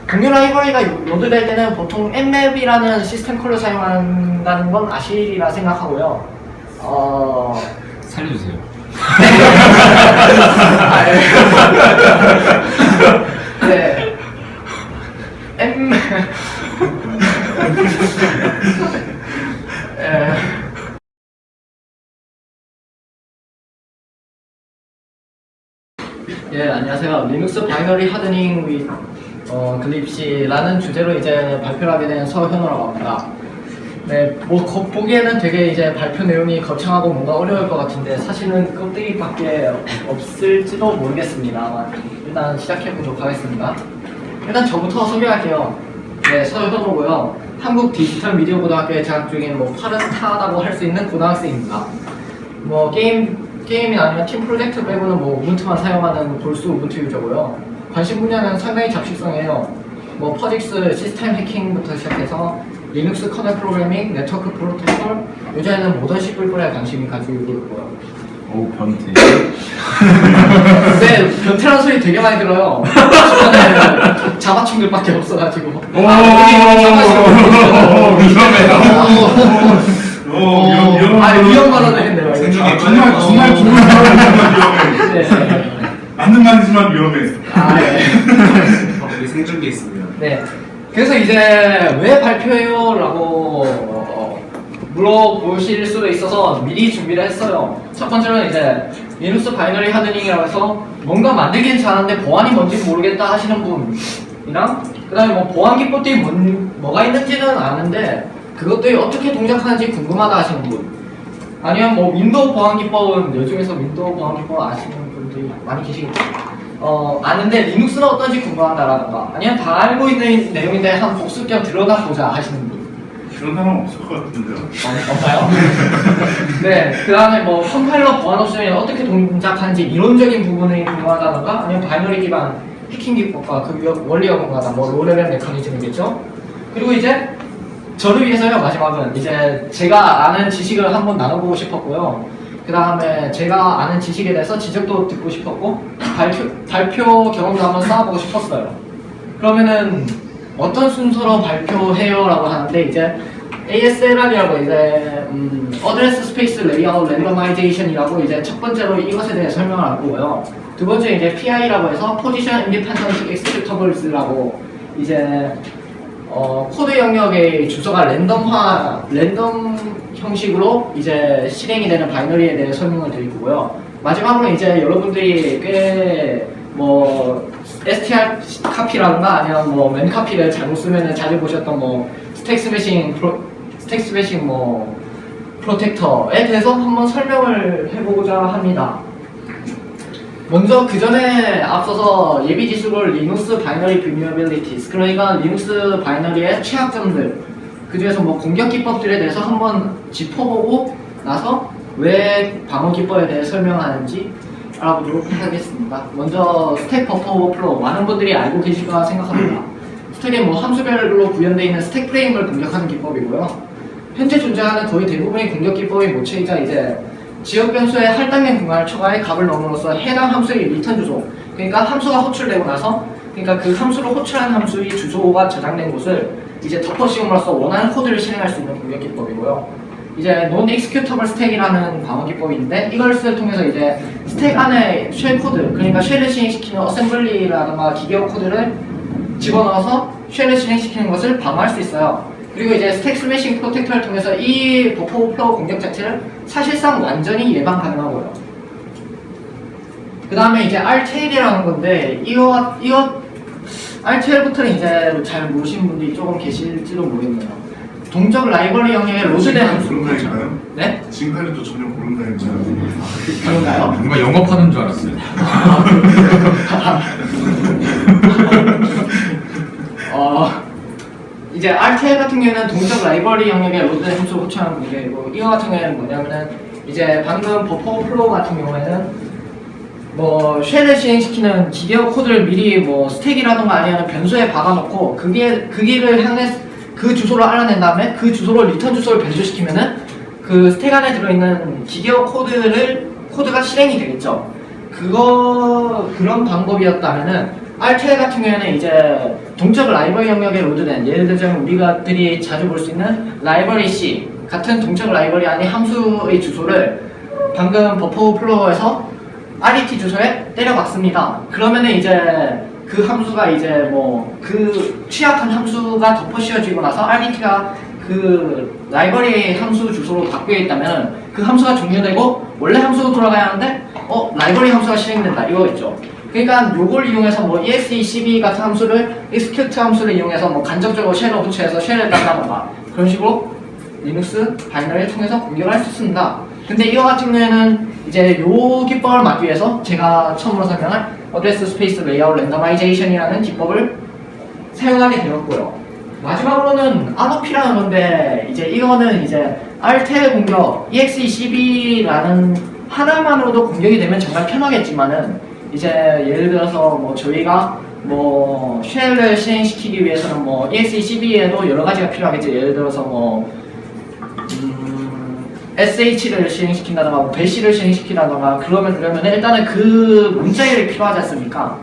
공유 라이브러리가 로드될 때는 보통 nmap이라는 시스템 콜을 사용한다는 건 아시리라 생각하고요. 살려주세요. 네. 예, 안녕하세요. 리눅스 바이너리 하드닝 위 글립시라는 주제로 이제 발표를 하게 된 서현우라고 합니다. 네, 뭐 보기에는 되게 이제 발표 내용이 거창하고 뭔가 어려울 것 같은데 사실은 껍데기밖에 없을지도 모르겠습니다. 일단 시작해보도록 하겠습니다. 일단 저부터 소개할게요. 네, 서현우고요. 한국 디지털 미디어 고등학교에 재학 중인 뭐 파르타라고 할 수 있는 고등학생입니다. 뭐 게임이 아니면 팀 프로젝트 빼고는 뭐 우분투만 사용하는 골수 우분투 유저고요. 관심 분야는 상당히 잡식성이에요. 뭐 퍼직스, 시스템 해킹부터 시작해서 리눅스 커널 프로그래밍, 네트워크 프로토콜, 요즘에는 모던 C++에 관심이 가지고 있고요. 오, 변태. 네, 변태라는 소리 되게 많이 들어요. 주변에 자바충들밖에 없어가지고. 위험 발언을 했네요. 정말 위험해. 맞는 말이지만 위험해. 우리 생존기 있습니다. 네. 그래서 이제 왜 발표해요? 라고 물어보실 수도 있어서 미리 준비를 했어요. 첫 번째로는 이제 리눅스 바이너리 하드닝이라고 해서 뭔가 만들기는 잘하는데 보안이 뭔지 모르겠다 하시는 분이랑 그 다음에 뭐 보안 기법들이 뭐가 있는지는 아는데 그것들이 어떻게 동작하는지 궁금하다 하시는 분, 아니면 뭐 윈도우 보안 기법은 요즘에서 윈도우 보안 기법 아시는 분들이 많이 계시겠죠? 아는데 리눅스는 어떤지 궁금하다라던가, 아니면 다 알고 있는 내용인데 한 복습 겸 들어가 보자 하시는 분. 그런 사람 없을 것 같은데요. 없나요? 네, 그 다음에 뭐 컴파일러 보안 옵션이 어떻게 동작하는지 이론적인 부분이 궁금하다던가, 아니면 바이너리 기반 해킹 기법과 그 원리가 궁금하다, 뭐 로레벨 메커니즘이겠죠? 그리고 이제 저를 위해서요, 마지막은 이제 제가 아는 지식을 한번 나눠보고 싶었고요. 그 다음에 제가 아는 지식에 대해서 지적도 듣고 싶었고 발표 경험도 한번 쌓아보고 싶었어요. 그러면은 어떤 순서로 발표해요? 라고 하는데 이제 ASLR이라고 이제 어드레스 스페이스 레이아웃 랜더마이제이션이라고 이제 첫 번째로 이것에 대해 설명을 할 거고요. 두 번째 이제 PI라고 해서 포지션 인디펜던트 엑스큐터블스라고 이제 코드 영역의 주소가 랜덤 형식으로 이제 실행이 되는 바이너리에 대해 설명을 드릴 거고요. 마지막으로 이제 여러분들이 꽤 뭐 str 카피라든가 아니면 뭐 맨 카피를 잘못 쓰면 자주 보셨던 뭐 스택 스매싱 뭐 프로텍터에 대해서 한번 설명을 해보고자 합니다. 먼저 그 전에 앞서서 예비 지수를 리눅스 바이너리 vulnerabilities, 그러니까 리눅스 바이너리의 취약점들, 그 중에서 뭐 공격 기법들에 대해서 한번 짚어보고 나서 왜 방어 기법에 대해 설명하는지 알아보도록 하겠습니다. 먼저 스택 버퍼 오버플로우, 많은 분들이 알고 계실까 생각합니다. 스택에 뭐 함수별로 구현되어 있는 스택 프레임을 공격하는 기법이고요. 현재 존재하는 거의 대부분의 공격 기법의 모체이자 이제 지역 변수의 할당된 공간을 초과해 값을 넣음으로써 해당 함수의 리턴 주소, 그러니까 함수가 호출되고 나서 그러니까 그 함수를 호출한 함수의 주소가 저장된 곳을 이제 덮어 씌움으로써 원하는 코드를 실행할 수 있는 공격 기법이고요. 이제 non executable stack이라는 방어 기법인데 이것을 통해서 이제 스택 안에 쉘 코드, 그러니까 쉘을 실행시키는 어셈블리라든가 기계어 코드를 집어넣어서 쉘을 실행시키는 것을 방어할 수 있어요. 그리고 이제 스택 스매싱 프로텍터를 통해서 이 버퍼 오버플로우 공격 자체를 사실상 완전히 예방 가능하고요. 그 다음에 이제 RTL이라는 건데 이거 RTL부터는 이제 잘 모르시는 분들이 조금 계실지도 모르겠네요. 동적 라이브러리 영역의 로드된 함수. 모른다니까요? 네? 지금까지도 전혀 모른다니까요. 그런가요? 누가 영업하는 줄 알았어요. 이제 RTL 같은 경우에는 동적 라이브러리 영역의 로드된 함수를 호출하는 문제이고, 이거 같은 경우에는 뭐냐면은 이제 방금 버퍼 오버플로우 같은 경우에는 뭐 쉘을 실행시키는 기계어 코드를 미리 뭐 스택이라던가 아니면 변수에 박아놓고 그 길을 향해 그 주소를 알아낸 다음에 그 주소로 리턴 주소를 변조시키면은 그 스택 안에 들어있는 기계어 코드가 실행이 되겠죠. 그런 방법이었다면은 RTL 같은 경우에는 이제 동적 라이브러리 영역에 로드된 예를 들자면 우리가들이 자주 볼 수 있는 라이브러리 C 같은 동적 라이브러리 안에 함수의 주소를 방금 버퍼 오버플로우에서 RET 주소에 때려박습니다. 그러면은 이제 그 함수가 이제 뭐 그 취약한 함수가 덮어 씌워지고 나서 RET가 그 라이브러리 함수 주소로 바뀌어 있다면 그 함수가 종료되고 원래 함수로 돌아가야 하는데 라이브러리 함수가 실행된다 이거 있죠. 그러니까 요걸 이용해서 뭐 execb 같은 함수를 execute 함수를 이용해서 뭐 간접적으로 쉘을 호출해서 쉘을 딴다던가 그런 식으로 리눅스 바이너리를 통해서 공격할 수 있습니다. 근데 이거 같은 경우에는 이제 요 기법을 막기 위해서 제가 처음으로 설명한 어드레스 스페이스 레이아웃 랜더마이제이션이라는 기법을 사용하게 되었고요. 마지막으로는 ROP라는 건데 이제 이거는 이제 RTL 공격 execb라는 하나만으로도 공격이 되면 정말 편하겠지만은 이제 예를 들어서 뭐 저희가 뭐 쉘을 실행시키기 위해서는 뭐 execb에도 여러 가지가 필요하겠죠. 예를 들어서 뭐 sh를 실행시킨다던가 뭐 bash를 실행시킨다던가 그러면 일단은 그 문자열이 필요하지 않습니까?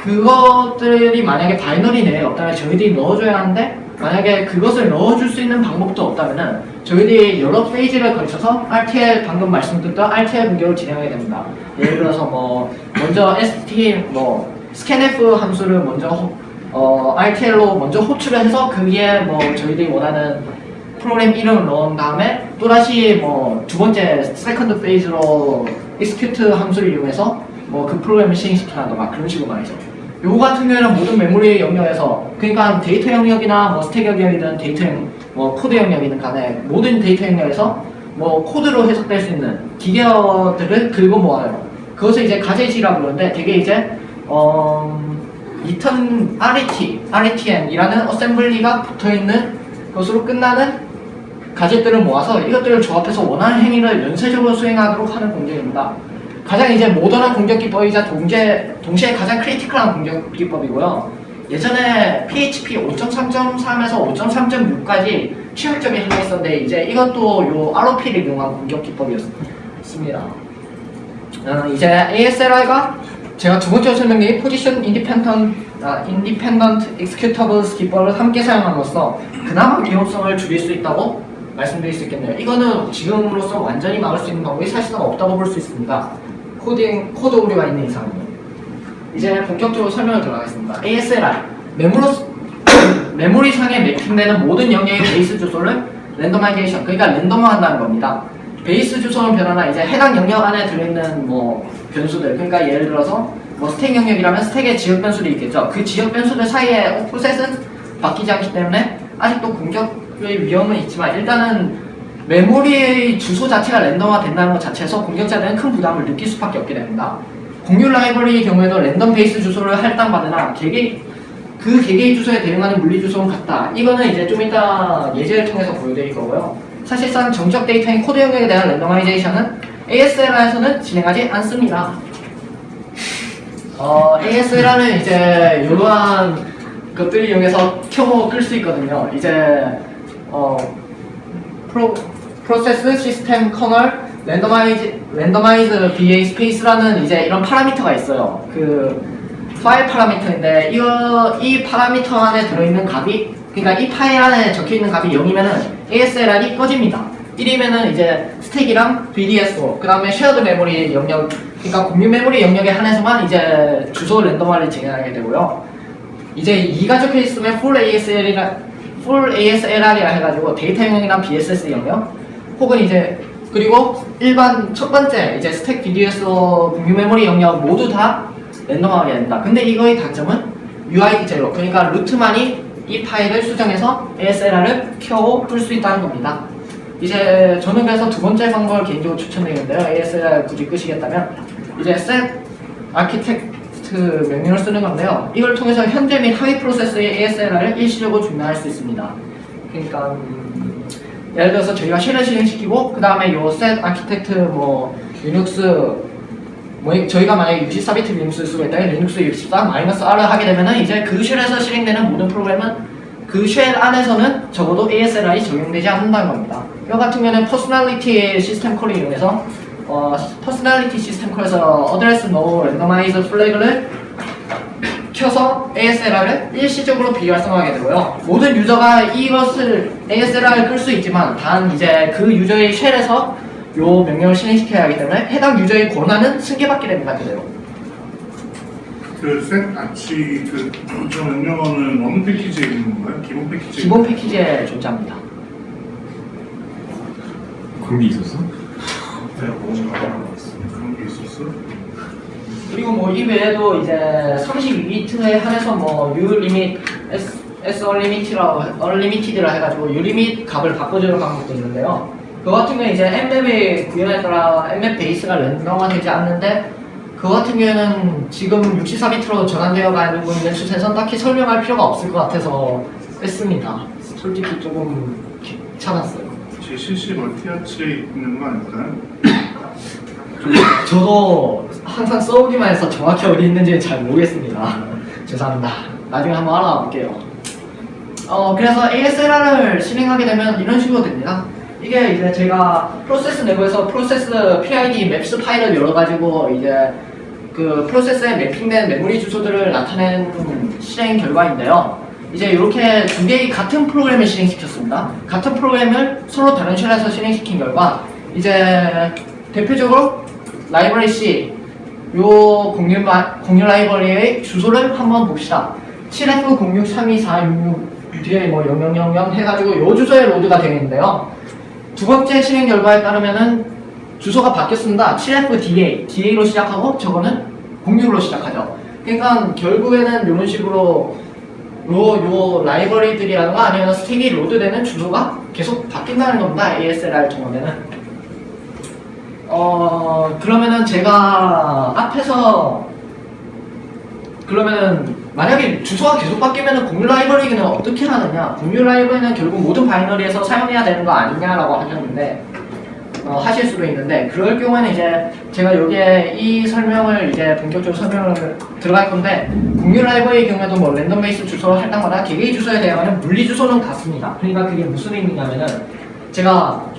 그것들이 만약에 바이너리 내에 없다면 저희들이 넣어줘야 하는데 만약에 그것을 넣어줄 수 있는 방법도 없다면은 저희들이 여러 페이지를 걸쳐서 RTL 방금 말씀드렸던 RTL 공격을 진행하게 됩니다. 예를 들어서 뭐 먼저 scanf 함수를 먼저 RTL로 먼저 호출을 해서 거기에 뭐 저희들이 원하는 프로그램 이름을 넣은 다음에 또다시 뭐 두 번째 세컨드 페이지로 execute 함수를 이용해서 뭐 그 프로그램을 실행시키라던가 그런 식으로 말이죠. 요거 같은 경우에는 모든 메모리 영역에서 그러니까 데이터 영역이나 뭐 스택 영역이든 뭐 코드 영역이든 간에 모든 데이터 영역에서 뭐 코드로 해석될 수 있는 기계어들을 긁어 모아요. 그것을 이제 가제지라고 그러는데 되게 이제 return RETN이라는 어셈블리가 붙어있는 것으로 끝나는 가제들을 모아서 이것들을 조합해서 원하는 행위를 연쇄적으로 수행하도록 하는 공격입니다. 가장 이제 모던한 공격 기법이자 동시에 가장 크리티컬한 공격 기법이고요. 예전에 PHP 5.3.3에서 5.3.6까지 취약점이 하나 있었는데 이제 이것도 요 ROP를 이용한 공격 기법이었습니다. 이제 ASLI가 제가 두 번째로 설명드린 Position Independent Executables 기법을 함께 사용함으로써 그나마 위험성을 줄일 수 있다고 말씀드릴 수 있겠네요. 이거는 지금으로서 완전히 막을 수 있는 방법이 사실상 없다고 볼 수 있습니다. 코드 오류가 있는 이상은요. 이제 본격적으로 설명을 들어가겠습니다. ASLI 메모리상에 매핑되는 모든 영역의 베이스 주소를 랜더마이제이션 그러니까 랜덤화한다는 겁니다. 베이스 주소는 변화나 이제 해당 영역 안에 들어있는 뭐 변수들 그러니까 예를 들어서 뭐 스택 영역이라면 스택에 지역 변수들이 있겠죠. 그 지역 변수들 사이에 오프셋은 바뀌지 않기 때문에 아직도 공격의 위험은 있지만 일단은 메모리의 주소 자체가 랜덤화 된다는 것 자체에서 공격자들은 큰 부담을 느낄 수밖에 없게 됩니다. 공유 라이브러리의 경우에도 랜덤 베이스 주소를 할당받으나 그 개개의 주소에 대응하는 물리 주소는 같다. 이거는 이제 좀 이따 예제를 통해서 보여드릴 거고요. 사실상 정적 데이터인 코드 영역에 대한 랜더마이제이션은 ASLR에서는 진행하지 않습니다. ASLR은 이제 이러한 것들을 이용해서 켜고 끌 수 있거든요. 이제 프로세스 시스템 커널 랜더마이즈 BA 스페이스라는 이제 이런 파라미터가 있어요. 그 파일 파라미터인데 이 파라미터 안에 들어있는 값이 그러니까 이 파일 안에 적혀있는 값이 0이면은 ASLR이 꺼집니다. 1이면은 이제 스택이랑 BDSO 그 다음에 쉐어드 메모리 영역 그러니까 공유 메모리 영역에 한해서만 이제 주소 랜덤화를 진행하게 되고요. 이제 2가 적혀있으면 Full ASLR이라 해가지고 데이터 영역이나 BSS 영역 혹은 이제 그리고 일반 첫 번째 이제 스택 BDSO 공유 메모리 영역 모두 다 랜덤화하게 됩니다. 근데 이거의 단점은 UID 제로 그러니까 루트만이 이 파일을 수정해서 ASLR을 켜고 끌 수 있다는 겁니다. 이제 저는 그래서 두 번째 방법을 개인적으로 추천드리는데요. ASLR 굳이 끄시겠다면 이제 set architect 명령을 쓰는 건데요. 이걸 통해서 현재 및 하위 프로세스의 ASLR을 일시적으로 중단할 수 있습니다. 그러니까 예를 들어서 저희가 쉘을 실행시키고 그 다음에 요 set architect 뭐 리눅스 뭐 저희가 만약에 64비트 리눅스를 쓰고 있다면 리눅스 64-R을 하게 되면은 이제 그 쉘에서 실행되는 모든 프로그램은 그 쉘 안에서는 적어도 ASLR이 적용되지 않는다는 겁니다. 이와 같은 경우는 퍼스널리티 시스템 콜을 이용해서 퍼스널리티 시스템 콜에서 어드레스 no randomize 플래그를 켜서 ASLR을 일시적으로 비활성화하게 되고요. 모든 유저가 이것을 ASLR을 끌 수 있지만 단 이제 그 유저의 쉘에서 요 명령을 실행시켜야 하기 때문에 해당 유저의 권한은 승계받게 됩니다. 그대로. 셋 아치 저 명령어는 어느 패키지에 있는 건가요? 기본 패키지에? 기본 패키지에 존재합니다. 그런 게 있었어? 그런 게 있었어? 그리고 뭐 이 외에도 이제 32비트에 한해서 뭐 U 리밋, S 얼리미티드라 해가지고 U 리밋 값을 바꿔주는 방법도 있는데요. 그 같은 경우에 이제 엠맵의 구현에 따라 엠맵 베이스가 랜덤화되지 않는데 그 같은 경우에는 지금 64비트로 전환되어 가지고 있는 추세선 딱히 설명할 필요가 없을 것 같아서 뺐습니다. 솔직히 조금 귀찮았어요. G70 멀티아치에 있는 거 아닐까요? 저도 항상 써오기만 해서 정확히 어디 있는지 잘 모르겠습니다. 죄송합니다. 나중에 한번 알아봐 볼게요. 그래서 ASLR을 실행하게 되면 이런 식으로 됩니다. 이게 이제 제가 프로세스 내부에서 프로세스 PID 맵스 파일을 열어가지고 이제 그 프로세스에 매핑된 메모리 주소들을 나타낸 실행 결과인데요. 이제 이렇게 두 개의 같은 프로그램을 실행시켰습니다. 같은 프로그램을 서로 다른 쉘에서 실행시킨 결과 이제 대표적으로 라이브러리 C 요 공유 라이브러리의 주소를 한번 봅시다. 7F063246 뒤에 뭐 0000 해가지고 요 주소에 로드가 되어 있는데요. 두 번째 실행 결과에 따르면은 주소가 바뀌었습니다. 7FDA, DA로 시작하고 저거는 06으로 시작하죠. 그러니까 결국에는 이런 식으로 요 라이브러리들이라든가 아니면 스택이 로드되는 주소가 계속 바뀐다는 겁니다. ASLR 통화되는. 그러면은 제가 앞에서 그러면은 만약에 주소가 계속 바뀌면은 공유 라이브러리는 어떻게 하느냐? 공유 라이브러리는 결국 모든 바이너리에서 사용해야 되는 거 아니냐라고 하셨는데 하실 수도 있는데 그럴 경우에는 이제 제가 여기에 이 설명을 이제 본격적으로 설명을 들어갈 건데 공유 라이브러리의 경우에도 뭐 랜덤 베이스 주소를 할 때마다 개개의 주소에 대한 물리 주소는 같습니다. 그러니까 그게 무슨 의미냐면은 제가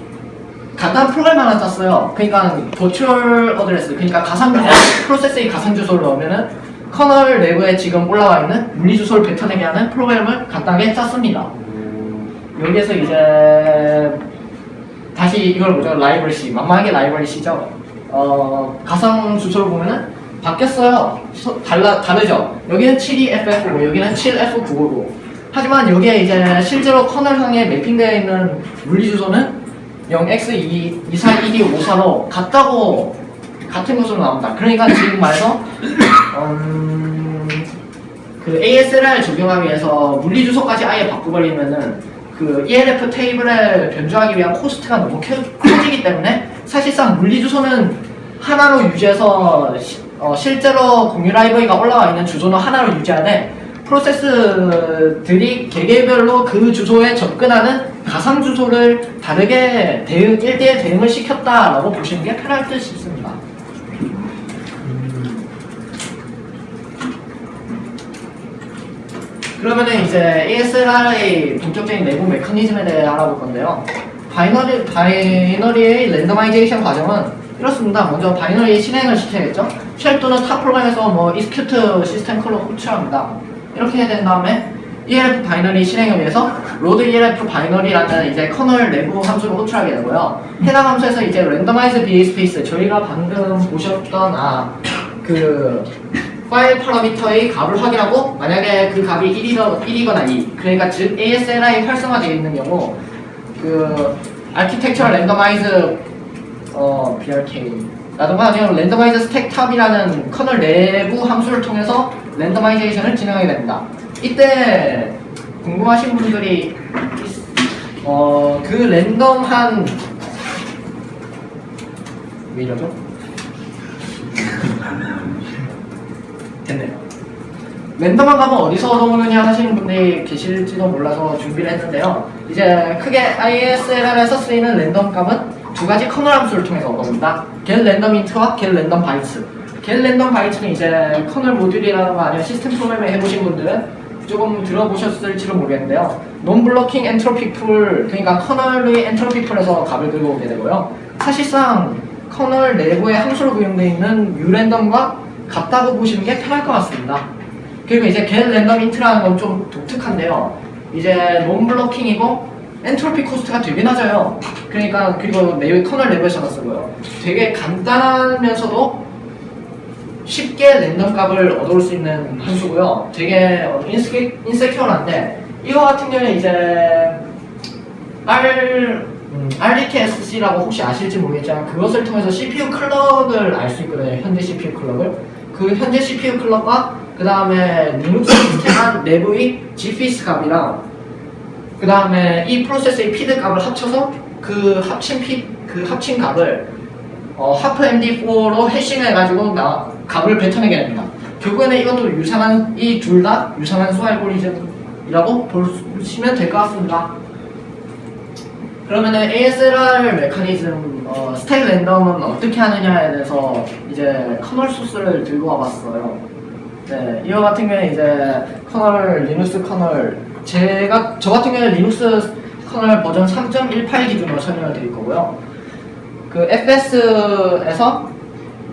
간단한 프로그램 하나 짰어요. 그러니까 버추얼 어드레스, 그러니까 가상 주소, 프로세스의 가상 주소를 넣으면은 커널 내부에 지금 올라와 있는 물리 주소를 뱉어내게 하는 프로그램을 간단하게 짰습니다. 여기에서 이제 다시 이걸 보죠. 라이브러리 C, 만만하게 라이브러리 C죠. 가상 주소를 보면은 바뀌었어요. 다르죠. 여기는 72FF고 여기는 7F955고. 하지만 여기에 이제 실제로 커널상에 매핑되어 있는 물리 주소는 0x241254로 같은 것으로 나옵니다. 그러니까 지금 말해서 그 ASLR 적용하기 위해서 물리 주소까지 아예 바꿔버리면은 그 ELF 테이블을 변조하기 위한 코스트가 너무 커지기 때문에 사실상 물리 주소는 하나로 유지해서 실제로 공유 라이브러리가 올라와 있는 주소는 하나로 유지하되 프로세스들이 개개별로 그 주소에 접근하는 가상 주소를 다르게 1대1 대응을 시켰다라고 보시는 게 편할 듯 싶습니다. 그러면은 이제 ASLR의 본격적인 내부 메커니즘에 대해 알아볼 건데요. 바이너리의 랜더마이제이션 과정은 이렇습니다. 먼저 바이너리 실행을 시켜야겠죠. 쉘 또는 타 프로그램에서 뭐 execute 시스템 컬러 호출합니다. 이렇게 된 다음에 ELF 바이너리 실행을 위해서 load ELF 바이너리라는 이제 커널 내부 함수를 호출하게 되고요. 해당 함수에서 이제 randomize BA 스페이스 저희가 방금 보셨던 그 파일 파라미터의 값을 확인하고 만약에 그 값이 1이거나 2 그러니까 즉 ASLR이 활성화되어 있는 경우 그 architectural randomize BRK 라든가 아니면 randomize stack tab이라는 커널 내부 함수를 통해서 랜더마이제이션을 진행하게 됩니다. 이때 궁금하신 분들이 그 랜덤한 왜 이러죠? 됐네요. 랜덤한 값은 어디서 얻어오느냐 하시는 분들이 계실지도 몰라서 준비를 했는데요. 이제 크게 ISLR에서 쓰이는 랜덤 값은 두 가지 커널 함수를 통해서 얻어옵니다. getRandomInt와 getRandomBytes. getRandomBytes는 이제 커널 모듈이라든가 아니면 시스템 프로그램을 해보신 분들은 조금 들어보셨을지도 모르겠는데요. non-blocking entropy pool, 그러니까 커널의 엔트로피 풀에서 값을 들고 오게 되고요. 사실상 커널 내부에 함수로 구현되어 있는 urandom과 같다고 보시는 게 편할 것 같습니다. 그리고 이제 get random int라는 건 좀 독특한데요. 이제 non 블로킹이고 엔트로피 코스트가 되게 낮아요. 그러니까 그리고 커널 내부에서만 쓰고요. 되게 간단하면서도 쉽게 랜덤 값을 얻어올 수 있는 함수고요. 되게 인세큐어한데 이거 같은 경우에 이제 RDKSC라고 혹시 아실지 모르겠지만 그것을 통해서 CPU 클럭을 알 수 있거든요. 현재 CPU 클럭을. 그 현재 CPU 클럭과 그 다음에 리눅스 시스템 안 내부의 GPS 값이랑 그 다음에 이 프로세스의 피드 값을 합쳐서 그 합친 값을 하프 MD4로 해싱해가지고 값을 뱉어내게 됩니다. 결국에는 이것도 유사한 이 둘 다 유사한 수 알고리즘이라고 보시면 될 것 같습니다. 그러면은 ASLR 메커니즘 스택 랜덤은 어떻게 하느냐에 대해서 이제 커널 소스를 들고 와봤어요. 네, 이거 같은 경우에 이제 커널 리눅스 커널 저 같은 경우에 리눅스 커널 버전 3.18 기준으로 설명을 드릴 거고요. 그 FS에서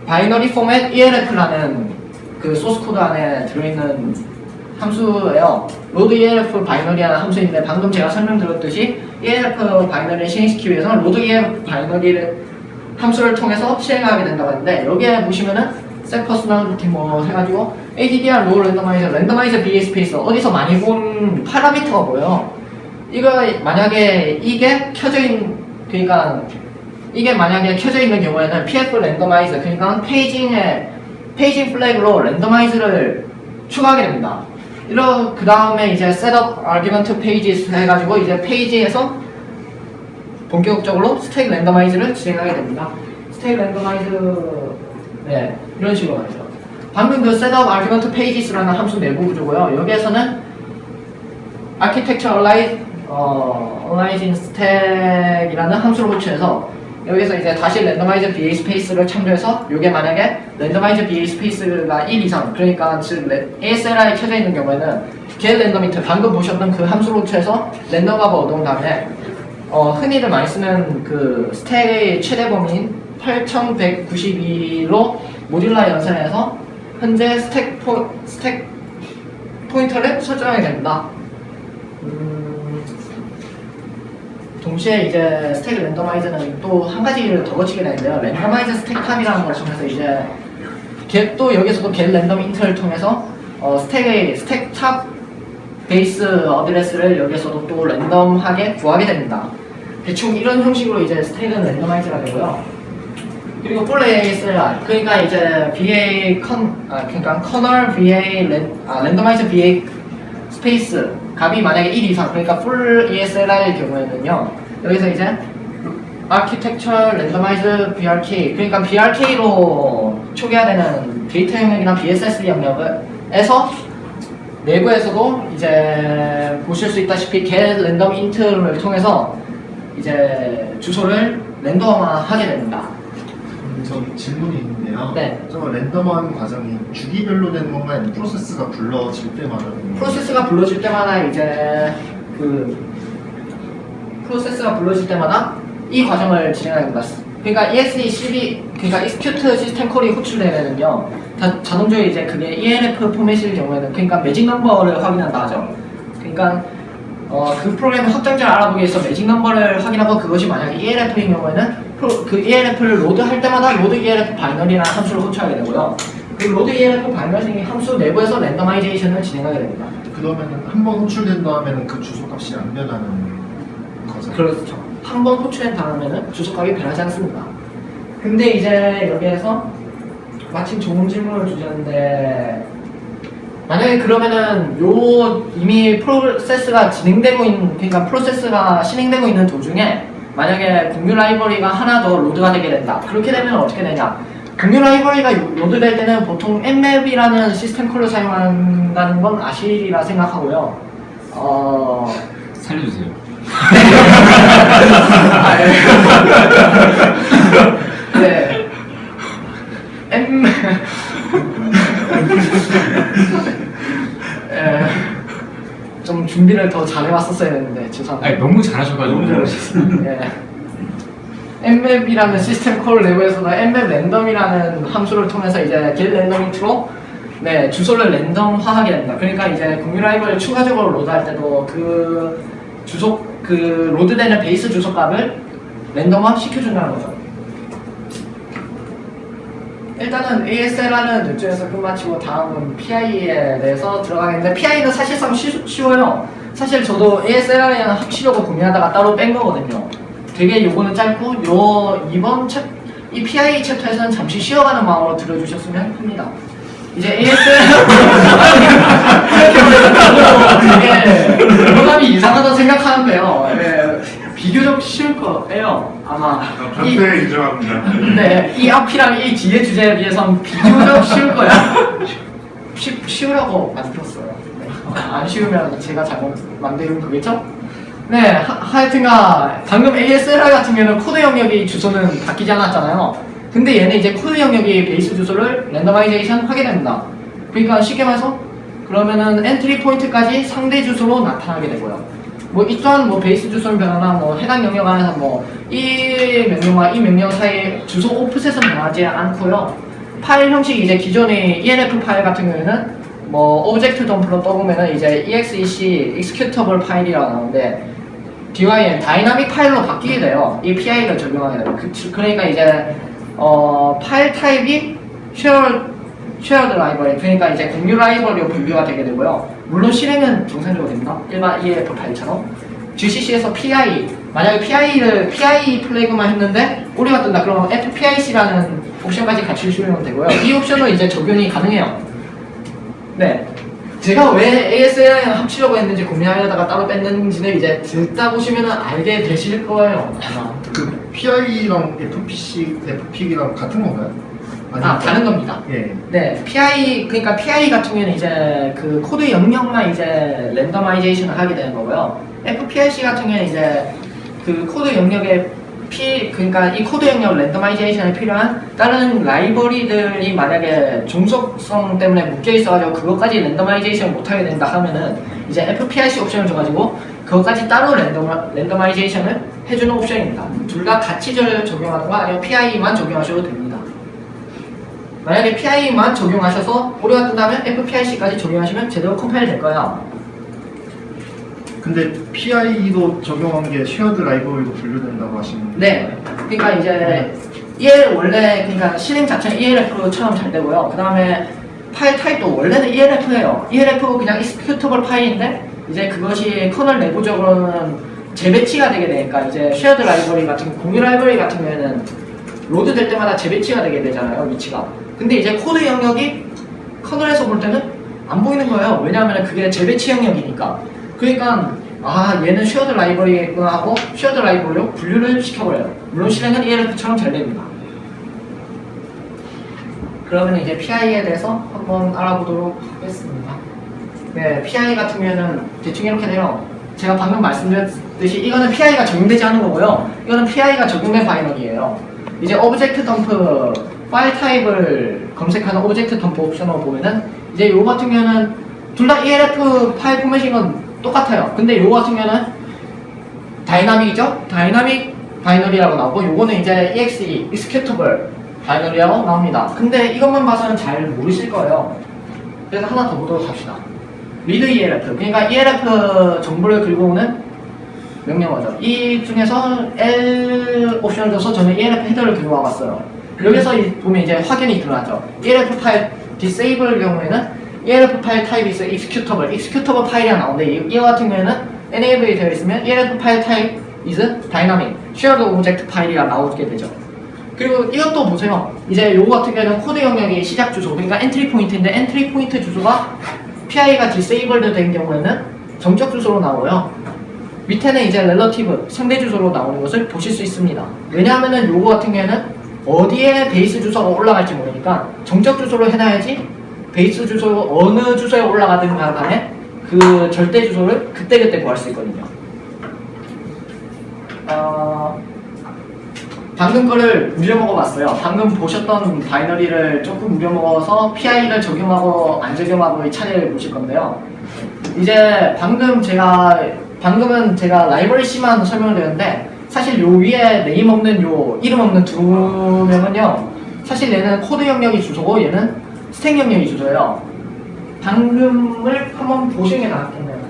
바이너리 포맷 ELF라는 그 소스 코드 안에 들어있는 함수예요. 로드 ELF 바이너리라는 함수인데 방금 제가 설명드렸듯이 ELF 바이너리를 실행시키기 위해서는 로드 ELF 바이너리 함수를 통해서 실행하게 된다고 했는데 여기에 보시면은 set personality 뭐 해가지고 ADDR 로우 랜더마이저 BA 스페이스 어디서 많이 본 파라미터가 뭐예요? 이거 만약에 이게 그러니까 이게 만약에 켜져 있는 경우에는 PF 랜더마이즈 그러니까 페이징 플래그로 랜더마이즈를 추가하게 됩니다. 그 다음에 이제 셋업 아규먼트 페이지 해가지고 이제 페이지에서 본격적으로 스택 랜더마이즈를 진행하게 됩니다. 스택 랜더마이즈 네 이런 식으로 하죠. 방금 그 셋업 아규먼트 페이지스라는 함수 내부 구조고요. 여기에서는 아키텍처 얼라이징 스택이라는 함수를 호출해서 여기서 이제 다시 랜더마이즈 BA 스페이스를 참조해서 이게 만약에 랜더마이즈 BA 스페이스가 1 이상 그러니까 즉 ASLR에 켜져 있는 경우에는 get random int 방금 보셨던 그 함수를 호출해서 랜덤 값을 얻어온 다음에 흔히들 많이 쓰는 그 스택의 최대 범위인 8192로 모듈라 연산해서 현재 스택 포인터를 설정하게 됩니다. 동시에 이제 스택 랜더마이즈는 또 한 가지를 더 거치게 되는데요. 랜더마이즈 스택 탑이라는 걸 통해서 이제 또 여기서도 get 랜덤 인트를 통해서 스택 탑 베이스 어드레스를 여기서도 또 랜덤하게 구하게 됩니다. 대충 이런 형식으로 이제 스택은 랜더마이즈가 되고요. 그리고 풀 ASLR 그러니까 이제 그러니까 커널 랜더마이즈 BA 스페이스 값이 만약에 1 이상 그러니까 풀 ESLR의 경우에는요 여기서 이제 아키텍처 랜더마이즈 BRK 그러니까 BRK로 초기화되는 데이터 영역이나 BSS 영역에서 내부에서도 이제 보실 수 있다시피 get random int를 통해서 이제 주소를 랜덤화하게 됩니다. 저기 질문이 있는데요. 네. 저 랜덤화하는 과정이 주기별로 되는 건가요? 아니면 프로세스가 불러질 때마다 되는 건가요? 프로세스가 불러질 때마다 이제 프로세스가 불러질 때마다 이 과정을 진행하게 됩니다. 그러니까 EXECD 그러니까 execute 시스템 콜이 호출되면은요 자동적으로 이제 그게 ELF 포맷일 경우에는 그러니까 매직 넘버를 확인한다 하죠. 그러니까 그 프로그램의 확장자를 알아보기 위해서 매직 넘버를 확인하고 그것이 만약에 ELF인 경우에는 그 ELF를 로드할 때마다 로드 ELF 바이너리라는 함수를 호출하게 되고요. 그 로드 ELF 바이너리 함수 내부에서 랜더마이제이션을 진행하게 됩니다. 그러면은 한 번 호출된 다음에는 그 주소값이 안 변하는 거죠? 그렇죠. 한 번 호출한 다음에는 주소값이 변하지 않습니다. 근데 이제 여기에서 마침 좋은 질문을 주셨는데 만약에 그러면은 이미 프로세스가 진행되고 있는 그러니까 프로세스가 실행되고 있는 도중에 만약에 공유 라이브러리가 하나 더 로드가 되게 된다. 그렇게 되면 어떻게 되냐? 공유 라이브러리가 로드될 때는 보통 mmap이라는 시스템 콜을 사용한다는 건 아시리라 생각하고요. 살려주세요. 네. 좀 준비를 더 잘해왔었어야 했는데 죄송합니다. 아니 너무 잘하셔가지고. 예. mmap이라는 시스템 콜 내부에서는 mmap 랜덤이라는 함수를 통해서 이제 get random int로 네, 주소를 랜덤화하게 됩니다. 그러니까 이제 공유 라이브를 추가적으로 로드할 때도 그 주소, 그 로드되는 베이스 주소 값을 랜덤화 시켜준다는 거죠. 일단은 ASLR은 이쪽에서 끝마치고 다음은 PI에 대해서 들어가겠는데 PI는 사실상 쉬워요. 사실 저도 ASLR이랑 합치려고 고민하다가 따로 뺀 거거든요. 되게 요거는 짧고 이 PI 챕터에서는 잠시 쉬어가는 마음으로 들어주셨으면 합니다. 이제 ASLR 되게 영감이 이상하다 생각하는데요. 네, 비교적 쉬울 거예요. 아마 절대 인정합니다. 네, 이 앞이랑 이 뒤의 주제에 비해서는 비교적 쉬울 거야. 쉬우라고 만들었어요. 네. 안 쉬우면 제가 잘못 만든 거겠죠? 네, 하여튼가 방금 ASLR 같은 경우는 코드 영역이 주소는 바뀌지 않았잖아요. 근데 얘는 이제 코드 영역이 베이스 주소를 랜더마이제이션 하게 됩니다. 그러니까 쉽게 말해서 그러면은 엔트리 포인트까지 상대 주소로 나타나게 되고요. 뭐 이 또한 뭐 베이스 주소는 변하나 뭐 해당 영역 안에서 뭐 이 명령과 이 명령 사이에 주소 오프셋은 변하지 않고요. 파일 형식이 이제 기존의 ELF 파일 같은 경우에는 뭐 오브젝트 덤프로 떠보면은 이제 exec executable 파일이라고 나오는데 DYM 다이나믹 파일로 바뀌게 돼요. 이 PI를 적용하게 돼요. 그러니까 이제 파일 타입이 shared 라이브러리, 그러니까 이제 공유 라이브러리로 분류가 되게 되고요. 물론 실행은 정상적으로 됩니다. 일반 ELF 파일처럼. GCC에서 PI, 만약에 PI 플래그만 했는데 오류가 뜬다. 그러면 FPIC라는 옵션까지 같이 실행은 되고요. 이 옵션은 이제 적용이 가능해요. 네. 제가 왜 ASLR이랑 합치려고 했는지 고민하려다가 따로 뺐는지는 이제 듣다 보시면 알게 되실 거예요. 아마. 그 PI랑 FPI랑 같은 건가요? 아니면 다른 겁니다. 예. 네, 그러니까 PI 같은 경우는 이제 그 코드 영역만 이제 랜더마이제이션을 하게 되는 거고요. FPIC 같은 경우는 이제 그 코드 영역에 그러니까 이 코드 영역 랜더마이제이션에 필요한 다른 라이브러리들이 만약에 종속성 때문에 묶여 있어가지고 그것까지 랜더마이제이션 못하게 된다 하면은 이제 FPIC 옵션을 줘가지고 그것까지 따로 랜더마이제이션을 해주는 옵션입니다. 둘 다 같이 적용하든가 아니면 PI만 적용하셔도 됩니다. 만약에 PI만 적용하셔서 오류가 뜬다면 FPIC까지 적용하시면 제대로 컴파일 될 거예요. 근데 PI도 적용한 게 쉐어드 라이브러리로 분류된다고 하시는 네. 그러니까 이제 EL 원래 그러니까 실행 자체는 ELF처럼 잘 되고요. 그 다음에 파일 타입도 원래는 ELF예요. ELF 그냥 executable 파일인데 이제 그것이 커널 내부적으로는 재배치가 되게 되니까 이제 쉐어드 라이브러리 같은 공유 라이브러리 같은 경우에는 로드 될 때마다 재배치가 되게 되잖아요, 위치가. 근데 이제 코드 영역이 커널에서 볼 때는 안 보이는 거예요. 왜냐하면 그게 재배치 영역이니까. 그러니까 얘는 쉐어드 라이브러리구나 하고 쉐어드 라이브러리로 분류를 시켜버려요. 물론 실행은 ELF처럼 잘 됩니다. 그러면 이제 PI에 대해서 한번 알아보도록 하겠습니다. 네, PI 같은 경우에는 대충 이렇게 돼요. 제가 방금 말씀드렸듯이 이거는 PI가 적용되지 않은 거고요. 이거는 PI가 적용된 바이너리예요. 이제 오브젝트 덤프 파일 타입을 검색하는 오브젝트 덤프 옵션을 보면은 이제 요거 같은 경우는 둘 다 ELF 파일 포맷인 건 똑같아요. 근데 요거 같은 경우는 다이나믹이죠? 다이나믹 바이너리라고 나오고 요거는 이제 exe, executable 바이너리라고 나옵니다. 근데 이것만 봐서는 잘 모르실 거예요. 그래서 하나 더 보도록 합시다. read ELF, 그러니까 ELF 정보를 긁고 오는 명령어죠. 이 중에서 L 옵션을 줘서 저는 ELF 헤더를 들고 와봤어요. 여기서 보면 이제 확인이 드러나죠. ELF 파일 disable 경우에는 ELF 파일 타입이 있어 executable 파일이 나오는데 이와 같은 경우에는 enable이 되어 있으면 ELF 파일 타입 is dynamic shared object 파일이라 나오게 되죠. 그리고 이것도 보세요. 이제 요거 같은 경우는 코드 영역의 시작 주소, 그러니까 엔트리 포인트인데 엔트리 포인트 주소가 PI가 disabled 된 경우에는 정적 주소로 나오고요. 밑에는 이제 relative 상대 주소로 나오는 것을 보실 수 있습니다. 왜냐하면은 요거 같은 경우에는 어디에 베이스 주소가 올라갈지 모르니까 정적 주소로 해놔야지 베이스 주소 어느 주소에 올라가든 간에 그 절대 주소를 그때그때 구할 수 있거든요. 방금 거를 우려먹어 봤어요. 방금 보셨던 바이너리를 조금 우려먹어서 PI를 적용하고 안 적용하고의 차이를 보실 건데요. 이제 방금은 제가 라이브러리 C만 설명을 드렸는데 사실 요 위에 네임 없는 요 이름 없는 두 명은요 사실 얘는 코드 영역이 주소고 얘는 스택 영역이 주소예요. 방금을 한번 보시는 게 나았겠네요.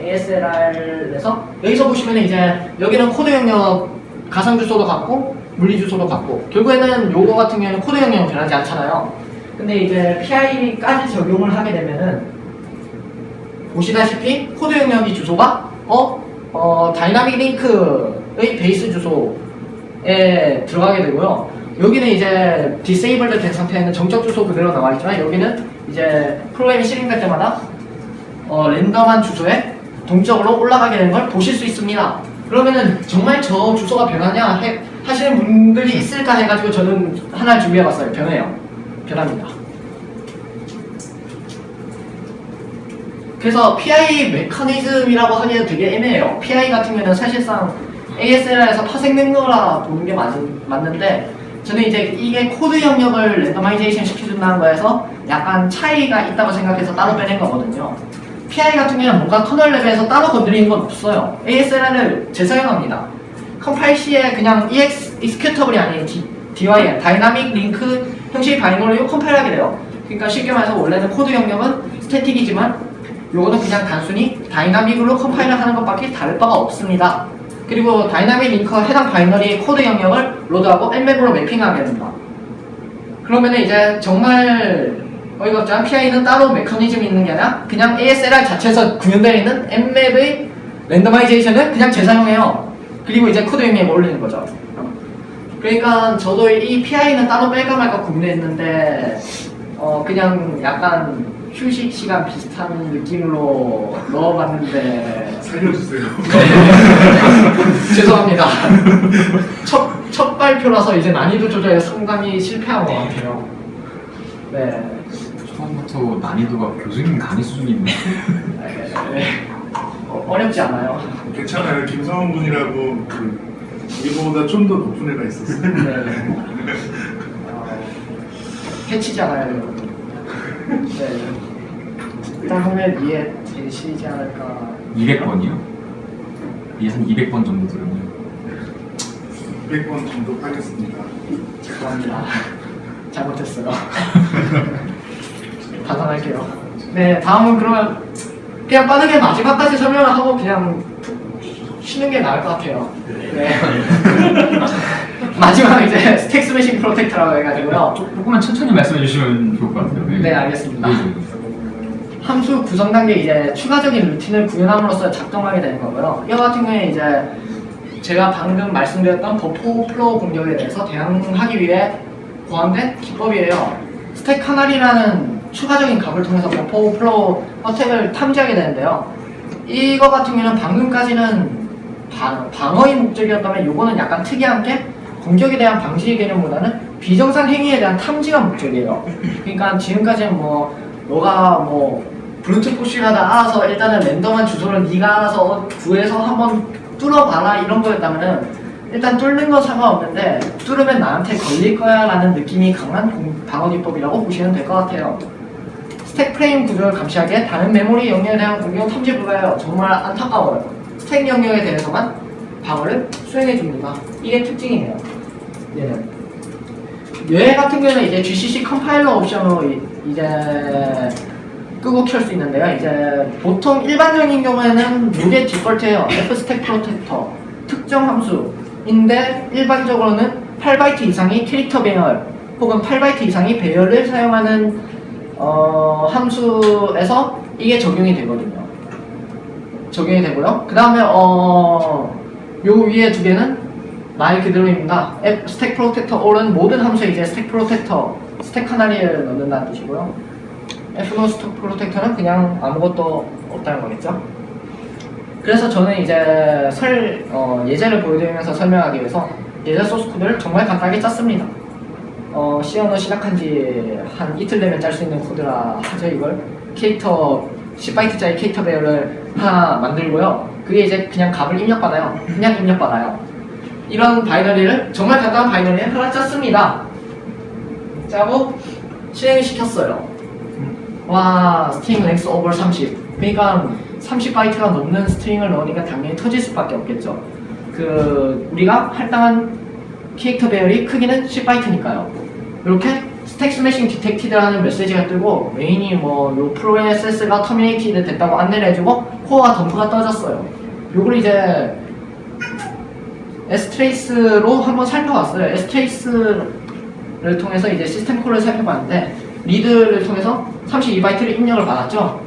ASLR에서 여기서 보시면 이제 여기는 코드 영역 가상 주소도 같고 물리 주소도 같고 결국에는 요거 같은 경우에는 코드 영역은 변하지 않잖아요. 근데 이제 PI까지 적용을 하게 되면은 보시다시피 코드 영역이 주소가 다이나믹 링크의 베이스 주소에 들어가게 되고요. 여기는 이제 디세이블드 된 상태에는 정적 주소 그대로 나와 있지만 여기는 이제 프로그램이 실행될 때마다 랜덤한 주소에 동적으로 올라가게 되는 걸 보실 수 있습니다. 그러면은 정말 저 주소가 변하냐 하시는 분들이 있을까 해가지고 저는 하나를 준비해봤어요. 변합니다. 그래서 PI 메커니즘이라고 하기에는 되게 애매해요. PI 같은 경우는 사실상 ASLR에서 파생된 거라 보는 게 맞는데 저는 이제 이게 코드 영역을 랜더마이제이션 시켜준다는 거에서 약간 차이가 있다고 생각해서 따로 빼낸 거거든요. PI 같은 경우는 뭔가 커널 레벨에서 따로 건드리는 건 없어요. ASLR을 재사용합니다. 컴파일 시에 그냥 executable이 아닌 DYM, 다이나믹 링크 형식 바이너리로 컴파일하게 돼요. 그러니까 쉽게 말해서 원래는 코드 영역은 스태틱이지만 요거는 그냥 단순히 다이나믹으로 컴파일을 하는 것밖에 다를 바가 없습니다. 그리고 다이나믹 링커 해당 바이너리 코드 영역을 로드하고 nmap으로 매핑하게 됩니다. 그러면은 이제 정말 어이가 없지만 PI는 따로 메커니즘이 있는 게 아니라 그냥 ASLR 자체에서 구현되어 있는 nmap의 랜더마이제이션을 그냥 재사용해요. 그리고 이제 코드 영역에 올리는 거죠. 그러니까 저도 이 PI는 따로 뺄까 말까 고민했는데 그냥 약간 휴식 시간 비슷한 느낌으로 넣어봤는데 살려주세요. 죄송합니다. 첫 발표라서 이제 난이도 조절에 상당히 실패한 것 같아요. 네. 처음부터 난이도가 교수님 강의 수준인데. 어렵지 않아요. 괜찮아요. 김성훈 군이라고 이거보다 좀 더 높은 애가 있었어요. 네. 해치잖아요, 여러분. 네. 일단 하면 이해되시지 않을까. 200번이요? 한 200번 정도 들으면 200번 정도 하겠습니다. 죄송합니다. 잘못했어요. 반성할게요. 네, 다음은 그러면 그냥 빠르게 마지막까지 설명을 하고 그냥 쉬는 게 나을 것 같아요. 네. 마지막 이제 스택 스매싱 프로텍터라고 해가지고요. 조금만 천천히 말씀해 주시면 좋을 것 같아요. 네, 알겠습니다. 네. 함수 구성 단계 이제 추가적인 루틴을 구현함으로써 작동하게 되는 거고요. 이와 같은 경우에 이제 제가 방금 말씀드렸던 버퍼 오버플로우 공격에 대해서 대응하기 위해 고안된 기법이에요. 스택 카날이라는 추가적인 값을 통해서 버퍼 오버플로우 어택을 탐지하게 되는데요. 이거 같은 경우는 방금까지는 방어의 목적이었다면 이거는 약간 특이한 게 공격에 대한 방지의 개념보다는 비정상 행위에 대한 탐지가 목적이에요. 그러니까 지금까지는 너가 브루트 포시를 하다 알아서 일단은 랜덤한 주소를 네가 알아서 구해서 한번 뚫어봐라 이런 거였다면은 일단 뚫는 건 상관없는데 뚫으면 나한테 걸릴 거야 라는 느낌이 강한 방어 기법이라고 보시면 될 것 같아요. 스택 프레임 구조를 감시하기에 다른 메모리 영역에 대한 공격은 탐지 불가해요. 정말 안타까워요. 스택 영역에 대해서만 방어를 수행해줍니다. 이게 특징이에요. 얘는. 얘 같은 경우는 이제 GCC 컴파일러 옵션으로 이제 끄고 켤 수 있는데요. 이제 보통 일반적인 경우에는 이게 디폴트예요. fstack protector 특정 함수인데 일반적으로는 8바이트 이상의 캐릭터 배열 혹은 8바이트 이상의 배열을 사용하는 함수에서 이게 적용이 되거든요. 적용이 되고요. 그 다음에 요 위에 두 개는 말 그대로입니다. 스택 프로텍터 all은 모든 함수에 이제 스택 프로텍터 스택 카나리를 넣는다는 뜻이고요. F노 스택 프로텍터는 그냥 아무것도 없다는 거겠죠. 그래서 저는 이제 예제를 보여드리면서 설명하기 위해서 예제 소스 코드를 정말 간단하게 짰습니다. C 언어 시작한 지 한 이틀 되면 짤 수 있는 코드라 하죠. 이걸 캐릭터 10바이트짜리 캐릭터 배열을 하나 만들고요. 그게 이제 그냥 값을 입력받아요. 그냥 입력받아요. 이런 바이너리를 정말 간단한 바이너리를 하나 짰습니다. 짜고 실행을 시켰어요. 와, 스트링 랭스 오버 30. 그러니까 30바이트가 넘는 스트링을 넣으니까 당연히 터질 수밖에 없겠죠. 우리가 할당한 캐릭터 배열이 크기는 10바이트니까요. 이렇게 스택 스매싱 디텍티드라는 메시지가 뜨고 메인이 요 프로세스가 터미네이티드 됐다고 안내를 해주고 코어가 덤프가 떠졌어요. 요걸 이제 S트레이스로 한번 살펴봤어요. S트레이스를 통해서 이제 시스템 콜을 살펴봤는데 리드를 통해서 32바이트를 입력을 받았죠.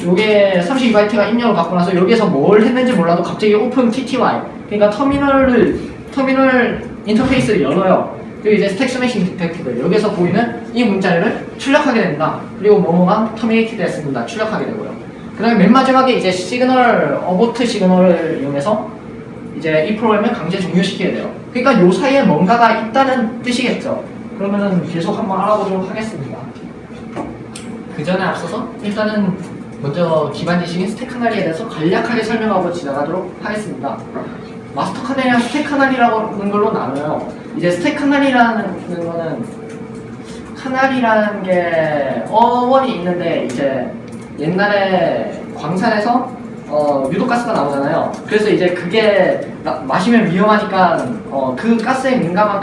요게 32바이트가 입력을 받고 나서 여기에서 뭘 했는지 몰라도 갑자기 오픈 TTY, 그러니까 터미널 인터페이스를 열어요. 그리고 이제 스택 스매싱 디텍티드, 여기서 보이는 이 문자를 출력하게 된다. 그리고 뭐뭐가 터미네이티드 했습니다. 출력하게 되고요. 그 다음에 맨 마지막에 이제 시그널, 어보트 시그널을 이용해서 이제 이 프로그램을 강제 종료시키게 돼요. 그러니까 요 사이에 뭔가가 있다는 뜻이겠죠. 그러면은 계속 한번 알아보도록 하겠습니다. 그 전에 앞서서 일단은 먼저 기반 지식인 스택 카나리에 대해서 간략하게 설명하고 지나가도록 하겠습니다. 마스터 카나리랑 스택 카나리라는 걸로 나눠요. 이제 스택 카나리라는 거는 카나리라는 게 어원이 있는데 이제 옛날에 광산에서 유독가스가 나오잖아요. 그래서 이제 그게 마시면 위험하니까 그 가스에 민감한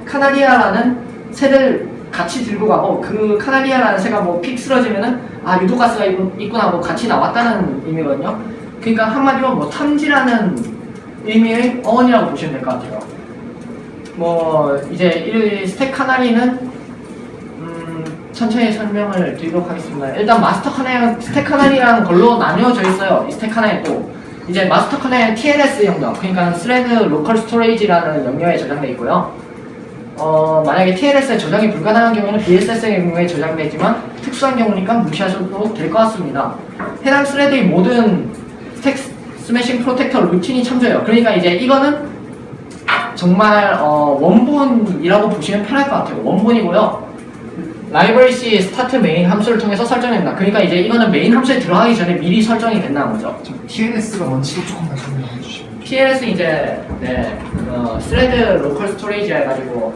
카나리아라는 새를 같이 들고 가고, 그 카나리아라는 새가 픽 쓰러지면은 유독가스가 있구나 하고 같이 나왔다는 의미거든요. 그러니까 한마디로 탐지라는 의미의 어원이라고 보시면 될 것 같아요. 이제 이 스택 카나리는 천천히 설명을 드리도록 하겠습니다. 일단 마스터 카나리, 스택 카나리라는 걸로 나뉘어져 있어요. 이 스택 카나리도 이제 마스터 카나리는 TLS 영역, 그러니까 스레드 로컬 스토리지라는 영역에 저장되어 있고요. 만약에 TLS에 저장이 불가능한 경우에는 BSS의 경우에 저장되지만 특수한 경우니까 무시하셔도 될 것 같습니다. 해당 스레드의 모든 스택 스매싱 프로텍터 루틴이 참조해요. 그러니까 이제 이거는 정말 원본이라고 보시면 편할 것 같아요. 원본이고요. 라이브러리 C 스타트 메인 함수를 통해서 설정됩니다. 그러니까 이제 이거는 메인 함수에 들어가기 전에 미리 설정이 된다는 거죠. TLS가 뭔지도 조금만 설명해 주시면. TLS 이제 스레드 로컬 스토리지 해가지고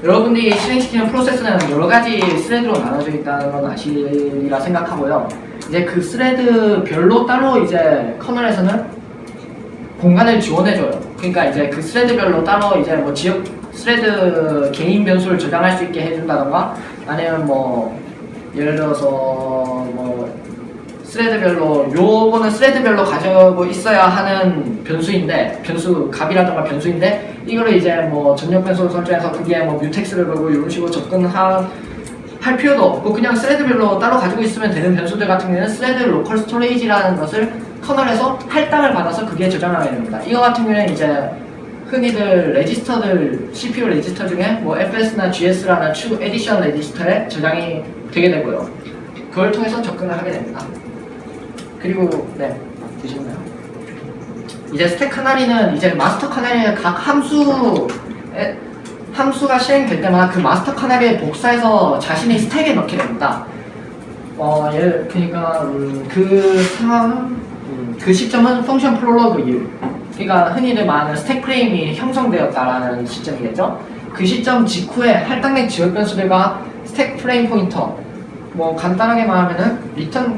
여러분들이 실행시키는 프로세스는 여러 가지 스레드로 나눠져 있다는 건 아시리라 생각하고요. 이제 그 스레드별로 따로 이제 커널에서는 공간을 지원해줘요. 그러니까 이제 그 스레드별로 따로 이제 지역 스레드 개인 변수를 저장할 수 있게 해준다던가, 아니면 예를 들어서 스레드별로 요거는 스레드별로 가지고 있어야 하는 변수인데, 변수 값이라던가 변수인데 이거를 이제 전역 변수로 설정해서 그게 뮤텍스를 걸고 이런 식으로 할 필요도 없고 그냥 스레드별로 따로 가지고 있으면 되는 변수들 같은 경우에는 스레드 로컬 스토리지라는 것을 커널에서 할당을 받아서 그게 저장하게 됩니다. 이거 같은 경우에는 이제 흔히들 레지스터들, CPU 레지스터 중에 FS나 GS라는 추 에디션 레지스터에 저장이 되게 되고요. 그걸 통해서 접근을 하게 됩니다. 그리고 되셨나요? 이제 스택 카나리는 이제 마스터 카나리의 각 함수가 실행될 때마다 그 마스터 카나리에 복사해서 자신의 스택에 넣게 됩니다. 그러니까 그 시점은 펑션 프롤로그 이후, 그러니까 흔히들 말하는 스택 프레임이 형성되었다라는 시점이겠죠. 그 시점 직후에 할당된 지역 변수들과 스택 프레임 포인터, 간단하게 말하면은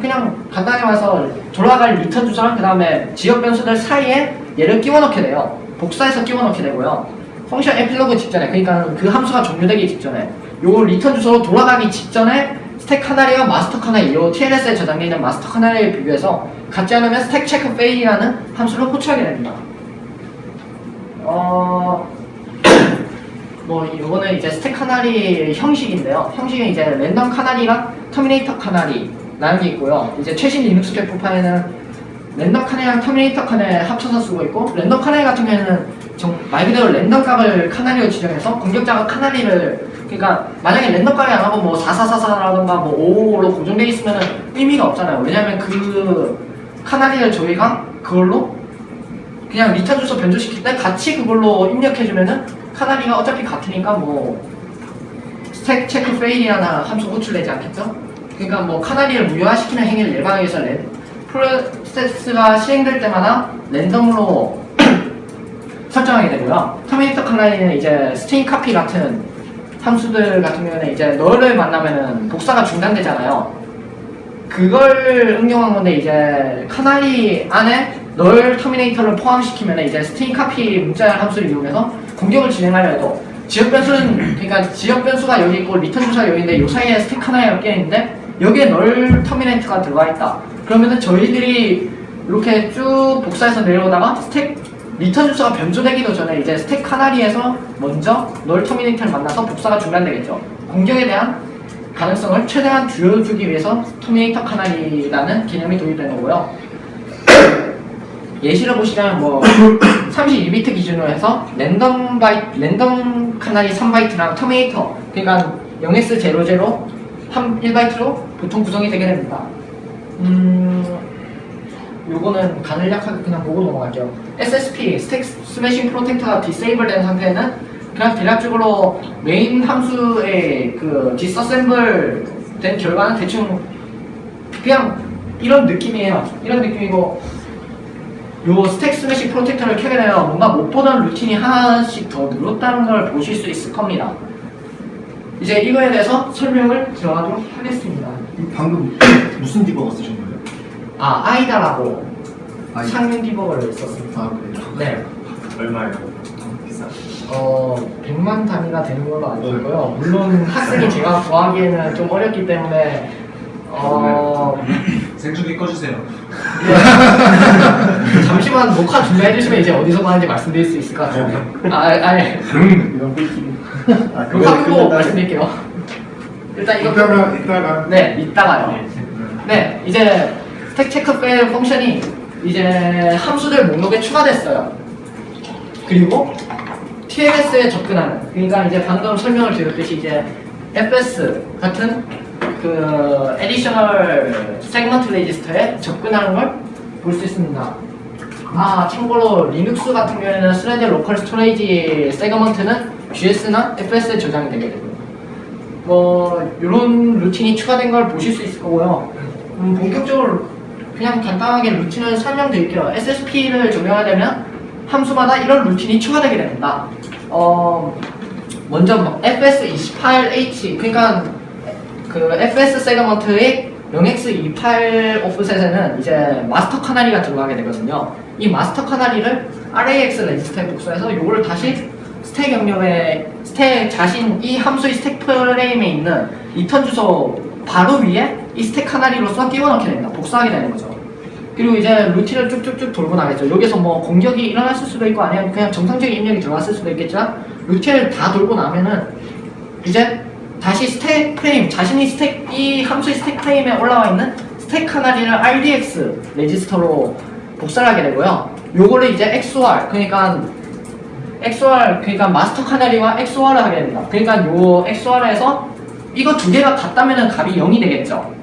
그냥 간단하게 말해서 돌아갈 리턴 주소랑 그 다음에 지역 변수들 사이에 얘를 끼워 넣게 돼요. 복사해서 끼워 넣게 되고요. 펑션 에필로그 직전에, 그러니까 그 함수가 종료되기 직전에, 요 리턴 주소로 돌아가기 직전에 스택 카나리와 마스터 카나리, 요 TLS에 저장되어 있는 마스터 카나리에 비교해서 같지 않으면 스택 체크 페일이라는 함수를 호출하게 됩니다. 이거는 이제 스택 카나리 형식인데요. 형식은 이제 랜덤 카나리랑 터미네이터 카나리라는 게 있고요. 이제 최신 리눅스 캡프파에는 랜덤 카나리랑 터미네이터 카나리 합쳐서 쓰고 있고, 랜덤 카나리 같은 경우에는 말 그대로 랜덤 값을 카나리로 지정해서 공격자가 카나리를, 그러니까 만약에 랜덤 값이 안 하고 4444라던가 55로 고정되어 있으면 의미가 없잖아요. 왜냐면 그 카나리를 저희가 그걸로 그냥 리턴 주소 변조시킬 때 같이 그걸로 입력해주면은 카나리가 어차피 같으니까 스택 체크 페일이라는 함수 호출되지 않겠죠? 그러니까 카나리를 무효화시키는 행위를 예방하기 위해서 프로세스가 실행될 때마다 랜덤으로 설정하게 되고요. 터미네이터 카나리는 이제 스테인 카피 같은 함수들 같은 경우는 이제 널을 만나면은 복사가 중단되잖아요. 그걸 응용한 건데, 이제 카나리 안에 널 터미네이터를 포함시키면 이제 스테인 카피 문자 함수를 이용해서 공격을 진행하려 해도 지역 변수는 그러니까 지역 변수가 여기 있고 리턴 주소가 여기 있는데 이 사이에 스택 하나에 엮여 있는데 여기에 널 터미네이트가 들어가 있다. 그러면은 저희들이 이렇게 쭉 복사해서 내려오다가 스택 리턴 주소가 변조되기도 전에 이제 스택 카나리에서 먼저 널 터미네이터를 만나서 복사가 중단되겠죠. 공격에 대한 가능성을 최대한 줄여주기 위해서 터미네이터 카나리라는 개념이 도입된 거고요. 예시를 보시자면 뭐 32비트 기준으로 해서 랜덤 카나리 3바이트랑 터미네이터 그러니까 0x00 1바이트로 보통 구성이 되게 됩니다. 요거는 간략하게 그냥 보고 넘어갈게요. SSP 스택 스매싱 프로텍터가 디세이블 된 상태에는 그냥 대략적으로 메인 함수의 그 디서셈블 된 결과는 대충 그냥 이런 느낌이에요. 이런 느낌이고 요 스택 스매싱 프로텍터를 켜게 되면 뭔가 못 보던 루틴이 하나씩 더 늘었다는 걸 보실 수 있을 겁니다. 이제 이거에 대해서 설명을 들어가도록 하겠습니다. 방금 무슨 디버거 쓰신 거예요? 아, 아이다라고 아이다. 상용 디버거를 썼습니다. 아 그래요? 네. 얼마예요? 비싸. 100만 단위가 되는 걸로 알고 있고요. 물론 학생이 제가 구하기에는 좀 어렵기 때문에 생중계 꺼주세요. 네. 잠시만 녹화 준비해 주시면 이제 어디서 봤는지 말씀드릴 수 있을 것 같아요. 아니. 이런 꿀팁. 녹화 끄고 말씀드릴게요. 일단 이거 이따가 네, 이따가요. 네, 이제 스택 체크 페일 펑션이 이제 함수들 목록에 추가됐어요. 그리고 TLS에 접근하는, 그러니까 이제 방금 설명을 드렸듯이 이제 FS 같은 그 additional segment register에 접근하는 걸 볼 수 있습니다. 아, 참고로 리눅스 같은 경우에는 스레드 로컬 스토리지 세그먼트는 GS나 FS에 저장이 되게 되고요. 뭐 이런 루틴이 추가된 걸 보실 수 있을 거고요. 본격적으로 그냥 간단하게 루틴을 설명드릴게요. SSP를 적용하려면 함수마다 이런 루틴이 추가되게 됩니다. 먼저 뭐 FS28H 그러니까 그 FS 세그먼트의 0x28 오프셋에는 이제 마스터 카나리가 들어가게 되거든요. 이 마스터 카나리를 RAX 레지스터에 복사해서 이거를 다시 스택 영역에 스택 자신 이 함수의 스택 프레임에 있는 리턴 주소 바로 위에 이 스택 카나리로서 띄워넣게 됩니다. 복사하게 되는 거죠. 그리고 이제 루틴을 쭉쭉쭉 돌고 나겠죠. 여기서 뭐 공격이 일어났을 수도 있고 아니면 그냥 정상적인 입력이 들어갔을 수도 있겠지만 루틴을 다 돌고 나면은 이제 다시 스택 프레임 자신이 스택 이 함수의 스택 프레임에 올라와 있는 스택 카나리를 RDX 레지스터로 복사를 하게 되고요. 요거를 이제 XOR 그러니까 마스터 카나리와 XOR을 하게 됩니다. 그러니까 요 XOR에서 이거 두 개가 같다면은 값이 0이 되겠죠.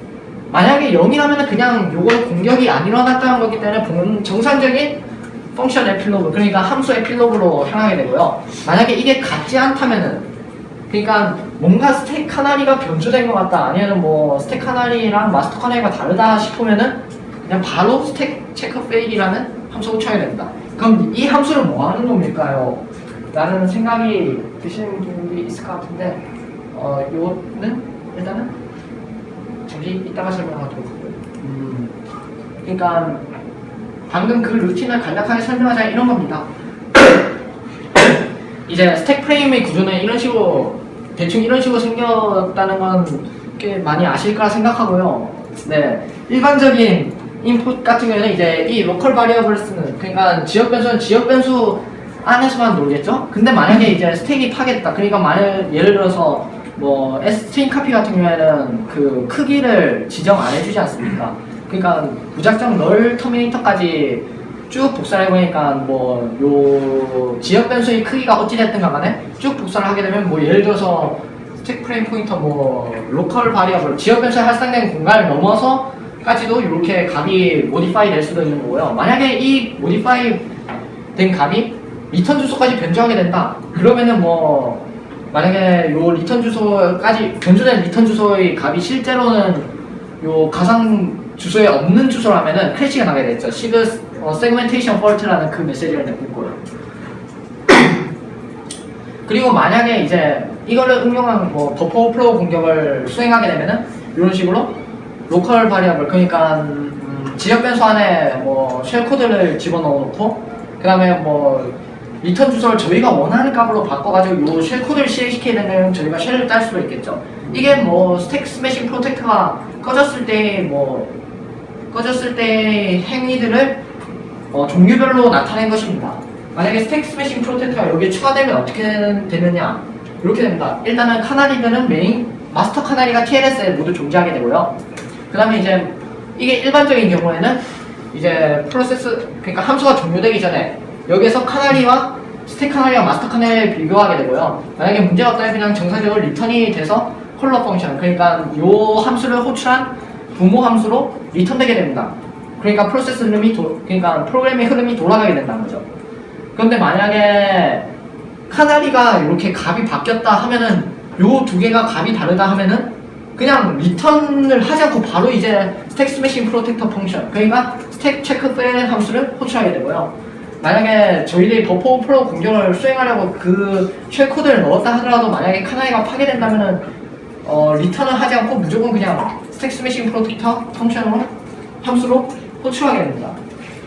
만약에 0이라면은 그냥 요거 공격이 안 일어났다는 거기 때문에 정상적인 펑션 에필로그 그러니까 함수 에필로그로 향하게 되고요. 만약에 이게 같지 않다면은 그러니까 뭔가 스택 카나리가 변조된 것 같다 아니면 뭐 스택 카나리랑 마스터 카나리가 다르다 싶으면은 그냥 바로 스택 체크 페일이라는 함수를 쳐야 됩니다. 그럼 이 함수를 뭐 하는 놈일까요? 라는 생각이 드시는 분들이 있을 것 같은데 요는 일단은 잠시 이따가 설명하도록 하고요. 그러니까 방금 그 루틴을 간략하게 설명하자면 이런 겁니다. 이제 스택 프레임의 구조는 이런 식으로 대충 이런 식으로 생겼다는 건 꽤 많이 아실 거라 생각하고요. 네, 일반적인 인풋 같은 경우에는 이제 이 로컬 바리어블을 쓰는 그러니까 지역 변수는 지역 변수 안에서만 놀겠죠. 근데 만약에 이제 스택이 파괴됐다. 그러니까 예를 들어서 뭐 string copy 같은 경우에는 그 크기를 지정 안 해주지 않습니까? 그러니까 무작정 널 터미네이터까지 쭉 복사를 해보니까 뭐 요 지역 변수의 크기가 어찌됐든 간에 쭉 복사를 하게 되면 뭐 예를 들어서 스택 프레임 포인터 뭐 로컬 바리어블 지역 변수에 할당된 공간을 넘어서까지도 이렇게 값이 모디파이 될 수도 있는 거고요. 만약에 이 모디파이 된 값이 리턴 주소까지 변조하게 된다. 그러면은 뭐 만약에 요 리턴 주소까지 변조된 리턴 주소의 값이 실제로는 요 가상 주소에 없는 주소라면은 크래시가 나게 되죠. 세그멘테이션 폴트라는 그 메시지를 내볼 거예요. 그리고 만약에 이제 이거를 응용한 뭐 버퍼 오버플로우 공격을 수행하게 되면은 이런 식으로 로컬 바리어블 그러니까 지역 변수 안에 뭐 쉘 코드를 집어넣어 놓고 그 다음에 뭐 리턴 주소를 저희가 원하는 값으로 바꿔가지고 요 쉘 코드를 실행시키게 되면 저희가 쉘을 딸 수도 있겠죠. 이게 뭐 스택 스매싱 프로텍터가 꺼졌을 때 행위들을 종류별로 나타낸 것입니다. 만약에 스택 스매싱 프로텍터가 여기에 추가되면 어떻게 되느냐? 이렇게 됩니다. 일단은 카나리들은 메인 마스터 카나리가 TLS에 모두 존재하게 되고요. 그 다음에 이제 이게 일반적인 경우에는 이제 프로세스, 그러니까 함수가 종료되기 전에 여기에서 카나리와 스택 카나리와 마스터 카나리를 비교하게 되고요. 만약에 문제가 없다면 그냥 정상적으로 리턴이 돼서 컬러 펑션, 그러니까 요 함수를 호출한 부모 함수로 리턴되게 됩니다. 그러니까 프로세스 흐름이 그러니까 프로그램의 흐름이 돌아가게 된다는 거죠. 그런데 만약에 카나리가 이렇게 값이 바뀌었다 하면은 요 두 개가 값이 다르다 하면은 그냥 리턴을 하지 않고 바로 이제 스택 스매싱 프로텍터 펑션, 그러니까 스택 체크 페일 함수를 호출하게 되고요. 만약에 저희들이 버퍼 오버플로우 공격을 수행하려고 그 쉘 코드를 넣었다 하더라도 만약에 카나리가 파괴된다면은 리턴을 하지 않고 무조건 그냥 스택 스매싱 프로텍터 펑션으로 함수로 호출하게 됩니다.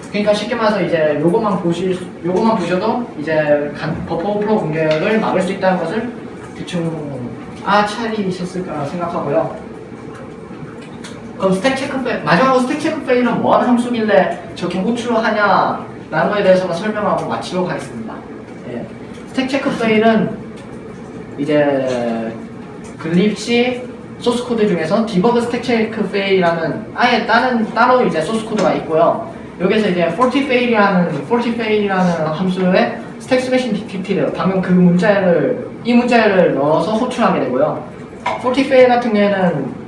그러니까 쉽게 말해서 이제 요것만 보셔도 이제 버퍼 오버플로우 공격을 막을 수 있다는 것을 대충 차리셨을까 생각하고요. 그럼 스택 체크 페일, 마지막으로 스택 체크 페일은 뭐하는 함수길래 저렇게 호출을 하냐라는 거에 대해서만 설명하고 마치도록 하겠습니다. 예. 스택 체크 페일은 이제 글립시 소스 코드 중에서 디버그 스택 체크 페일이라는 아예 따로 이제 소스 코드가 있고요. 여기서 이제 40 fail이라는 함수에 스택 스매싱 DTT를 방금 이 문자를 넣어서 호출하게 되고요. 40 fail 같은 경우에는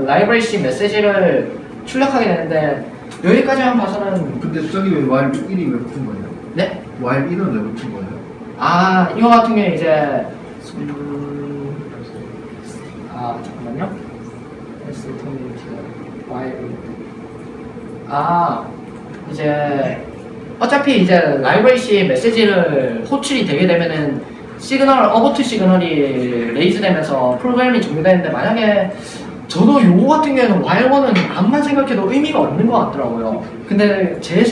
라이브러리 C 메시지를 출력하게 되는데 여기까지만 봐서는 근데 저기 왜 while 1이 왜 붙은 거예요? 네? while 1은 왜 붙은 거예요? 이거 같은 경우에 이제 잠깐만요. 이제 어차피 이제 라이브러리 C 메시지를 호출이 되게 되면은 어버트 시그널이 레이즈 되면서 프로그램이 종료되는데 만약에 저도 요거 같은 경우에는 while1은 암만 생각해도 의미가 없는 것 같더라고요. 근데 제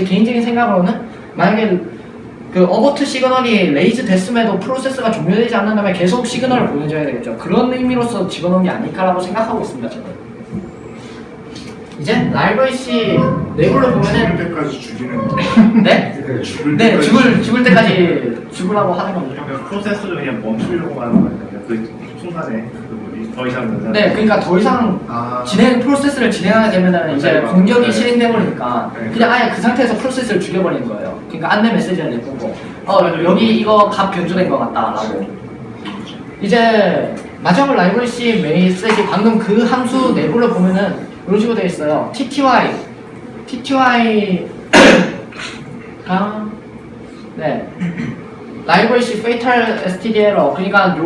개인적인 생각으로는 만약에 그 어버트 시그널이 레이즈 됐음에도 프로세스가 종료되지 않는다면 계속 시그널을 보내줘야 되겠죠. 그런 의미로서 집어넣은 게 아닐까라고 생각하고 있습니다. 저는. 이제 라이브러리 C 내부를 보면은 죽을 때까지 죽이는 네? 죽을 네, 때까지 죽을 때까지 죽으라고 하는 겁니다. 그러니까 프로세스를 그냥 멈추려고 하는 거예요. 그 순간에 더 이상 네, 그러니까 더 이상 프로세스를 진행하게 되면은 이제 네, 공격이 네. 실행돼 버리니까 네. 그냥 아예 그 상태에서 프로세스를 죽여버리는 거예요. 그러니까 안내 메시지를 내보고 여기 이거 값 변조된 것 같다라고. 이제 마지막으로 라이브러리 C 메시지 방금 그 함수 내부를 보면은 이런 식으로 되어 있어요. TTY가 네 라이브러리 C fatal std error, 그러니까